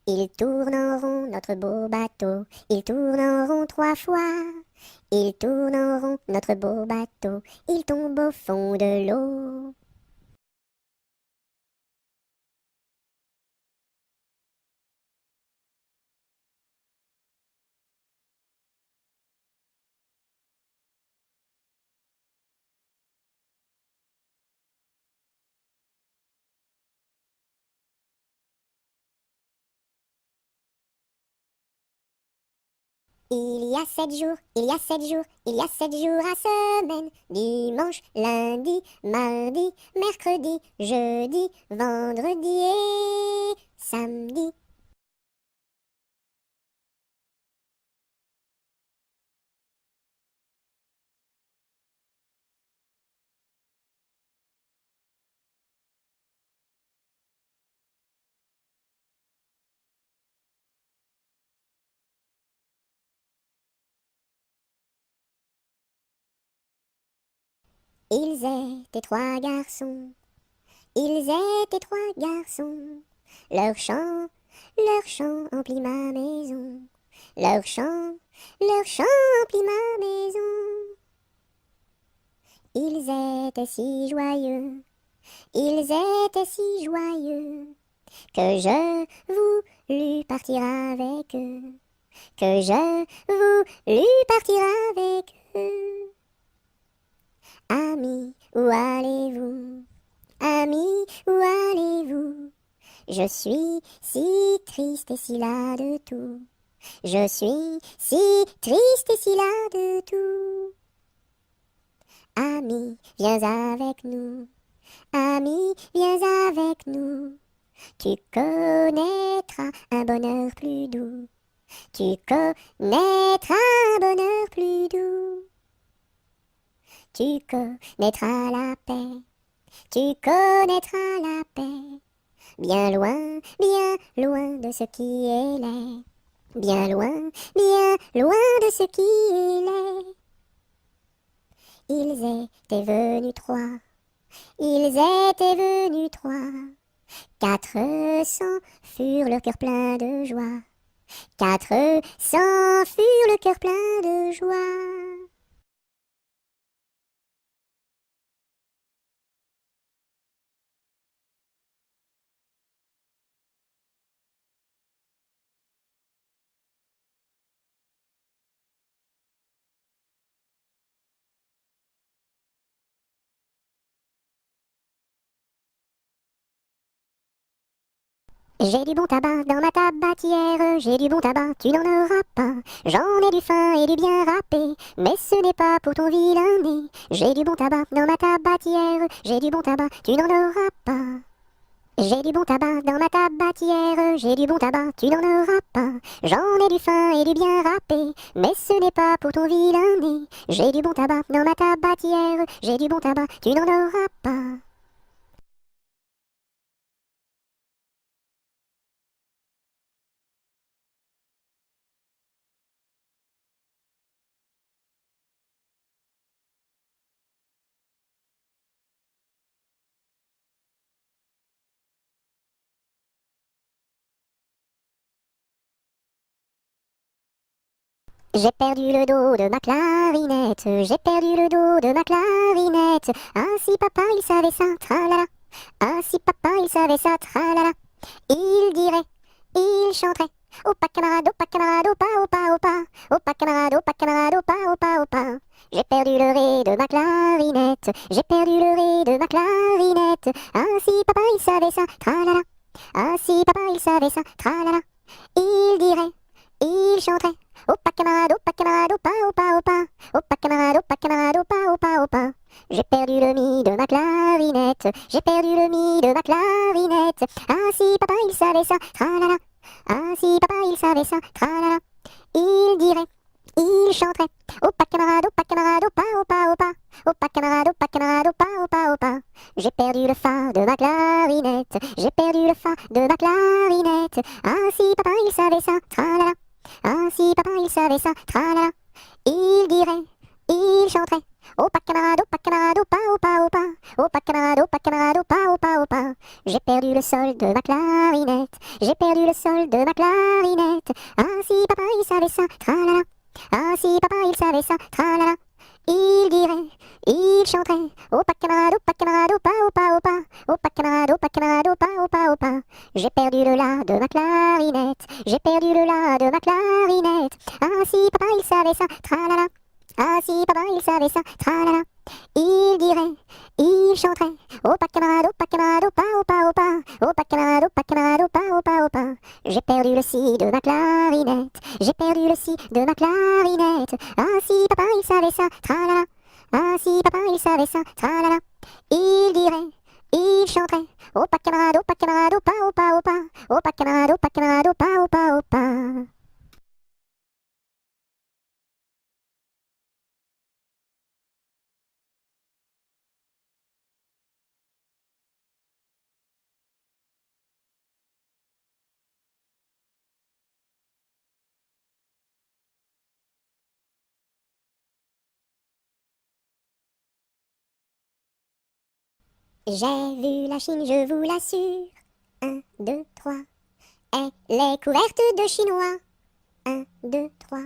Il tourne en rond notre beau bateau, il tourne en rond 3 fois. Il tourne en rond notre beau bateau, il tombe au fond de l'eau. Il y a 7 jours, il y a 7 jours, il y a 7 jours à semaine. Dimanche, lundi, mardi, mercredi, jeudi, vendredi et samedi. Ils étaient 3 garçons, ils étaient 3 garçons. Leur chant emplit ma maison. Leur chant emplit ma maison. Ils étaient si joyeux, ils étaient si joyeux, que je voulus partir avec eux, que je voulus partir avec eux. Amis, où allez-vous? Amis, où allez-vous? Je suis si triste et si las de tout. Je suis si triste et si las de tout. Ami, viens avec nous. Ami, viens avec nous. Tu connaîtras un bonheur plus doux. Tu connaîtras un bonheur plus doux. Tu connaîtras la paix. Tu connaîtras la paix. Bien loin de ce qui est laid. Bien loin de ce qui est laid. Ils étaient venus trois. Ils étaient venus trois. 400 furent le cœur plein de joie. 400 furent le cœur plein de joie. J'ai du bon tabac dans ma tabatière, j'ai du bon tabac, tu n'en auras pas. J'en ai du fin et du bien râpé, mais ce n'est pas pour ton vilain nez. J'ai du bon tabac dans ma tabatière, j'ai du bon tabac, tu n'en auras pas. J'ai du bon tabac dans ma tabatière, j'ai du bon tabac, tu n'en auras pas. J'en ai du fin et du bien râpé, mais ce n'est pas pour ton vilain nez. J'ai du bon tabac dans ma tabatière, j'ai du bon tabac, tu n'en auras pas. J'ai perdu le dos de ma clarinette, j'ai perdu le dos de ma clarinette. Ah si papa il savait ça, tralala. Ah si papa il savait ça, tralala. Il dirait, il chanterait. Opa camarade, opa camarade, opa opa opa. Opa camarade, opa camarade, opa opa opa. J'ai perdu le ré de ma clarinette, j'ai perdu le ré de ma clarinette. Ah si papa il savait ça, tralala. Ah si papa il savait ça, tralala. Il dirait, il chanterait. Opa camarade, opa opa opa. Opa camarade, opa opa opa. J'ai perdu le mi de ma clarinette, j'ai perdu le mi de ma clarinette. Ah si papa il savait ça, tralala. Ah si papa il savait ça, tralala. Il dirait, il chanterait. Opa camarade, opa opa opa. Opa camarade, opa opa opa. J'ai perdu le fa de ma clarinette, j'ai perdu le fa de ma clarinette. Ah si papa il savait ça, tralala. Ah si papa il savait ça, tralala. Il dirait, il chanterait. Opa camarade, opa opa opa. Opa camarade, opa opa opa. J'ai perdu le sol de ma clarinette, j'ai perdu le sol de ma clarinette. Ah si papa il savait ça, tralala. Ah si papa il savait ça, tralala. Il dirait, il chanterait. Opa camarade, opa opa opa. Opa camarade, opa opa. J'ai perdu le la de ma clarinette, j'ai perdu le la de ma clarinette. Ah si papa il savait ça, tralala. Ah si papa il savait ça, tralala. Il dirait, il chanterait. Opa camarade, opa opa. Opa camarade, opa opa. J'ai perdu le si de ma clarinette, j'ai perdu le si de ma clarinette. Ah si papa il savait ça, tralala. Ah si papa il savait ça, tralala. Il dirait, il chanterait. Opa camarade, opa opa. Opa camarade, opa opa. J'ai vu la Chine, je vous l'assure. 1, 2, 3. Elle est couverte de chinois. 1, 2, 3.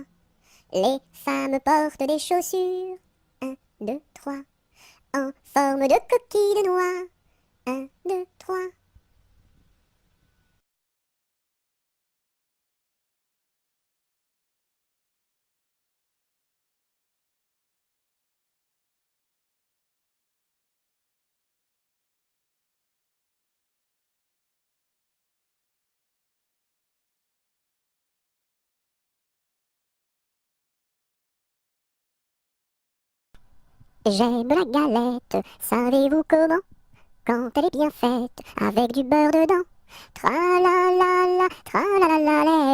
Les femmes portent des chaussures. 1, 2, 3. En forme de coquille de noix. 1, 2, 3. J'aime la galette, savez-vous comment? Quand elle est bien faite, avec du beurre dedans. Tra la la la, tra la la la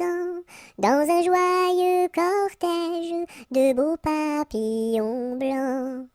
matin, dans un joyeux cortège de beaux papillons blancs.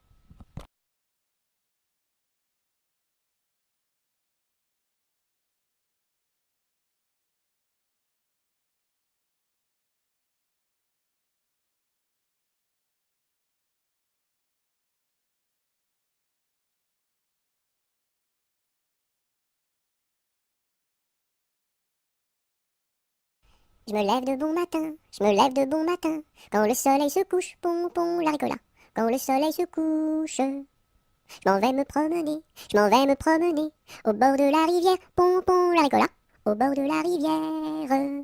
Je me lève de bon matin, je me lève de bon matin, quand le soleil se couche, pompon la ricola, quand le soleil se couche. Je m'en vais me promener, je m'en vais me promener, au bord de la rivière, pompon la ricola, au bord de la rivière.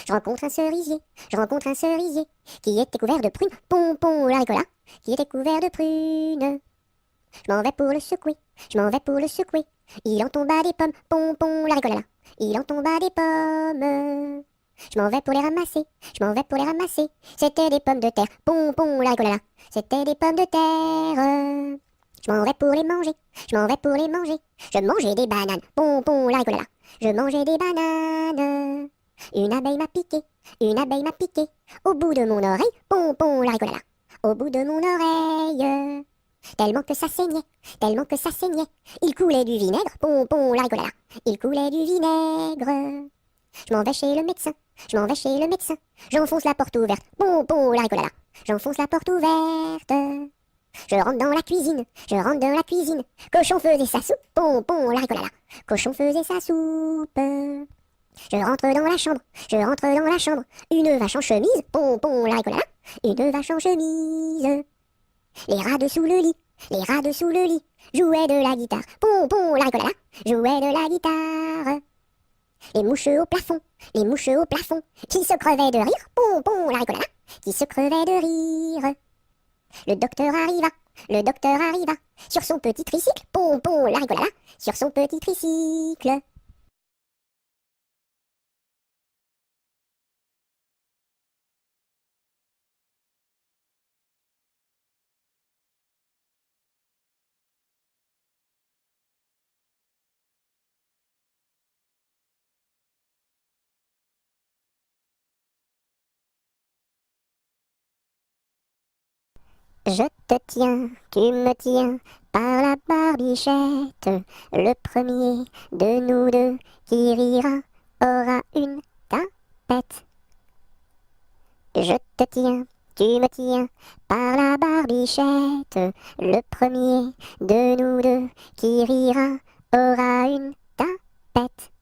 Je rencontre un cerisier, je rencontre un cerisier, qui était couvert de prunes, pompon la ricola, qui était couvert de prunes. Je m'en vais pour le secouer, je m'en vais pour le secouer, il en tomba des pommes, pompon la ricola, il en tomba des pommes. Je m'en vais pour les ramasser, je m'en vais pour les ramasser. C'était des pommes de terre, pompon la ricolala. C'était des pommes de terre. Je m'en vais pour les manger, je m'en vais pour les manger. Je mangeais des bananes, pompon la ricolala. Je mangeais des bananes. Une abeille m'a piqué, une abeille m'a piqué. Au bout de mon oreille, pompon la ricolala. Au bout de mon oreille. Tellement que ça saignait, tellement que ça saignait. Il coulait du vinaigre, pompon la ricolala. Il coulait du vinaigre. Je m'en vais chez le médecin, je m'en vais chez le médecin. J'enfonce la porte ouverte, pompon la ricolala. J'enfonce la porte ouverte. Je rentre dans la cuisine, je rentre dans la cuisine. Cochon faisait sa soupe, pompon la ricolala. Cochon faisait sa soupe. Je rentre dans la chambre, je rentre dans la chambre. Une vache en chemise, pompon la ricolala. Une vache en chemise. Les rats dessous le lit, les rats dessous le lit. Jouaient de la guitare, pompon la ricolala. Jouaient de la guitare. Les mouches au plafond, les mouches au plafond, qui se crevaient de rire, pompon la ricolala, qui se crevaient de rire. Le docteur arriva, sur son petit tricycle, pompon la ricolala, sur son petit tricycle. Je te tiens, tu me tiens, par la barbichette. Le premier de nous deux qui rira aura une tapette. Je te tiens, tu me tiens, par la barbichette. Le premier de nous deux qui rira aura une tapette.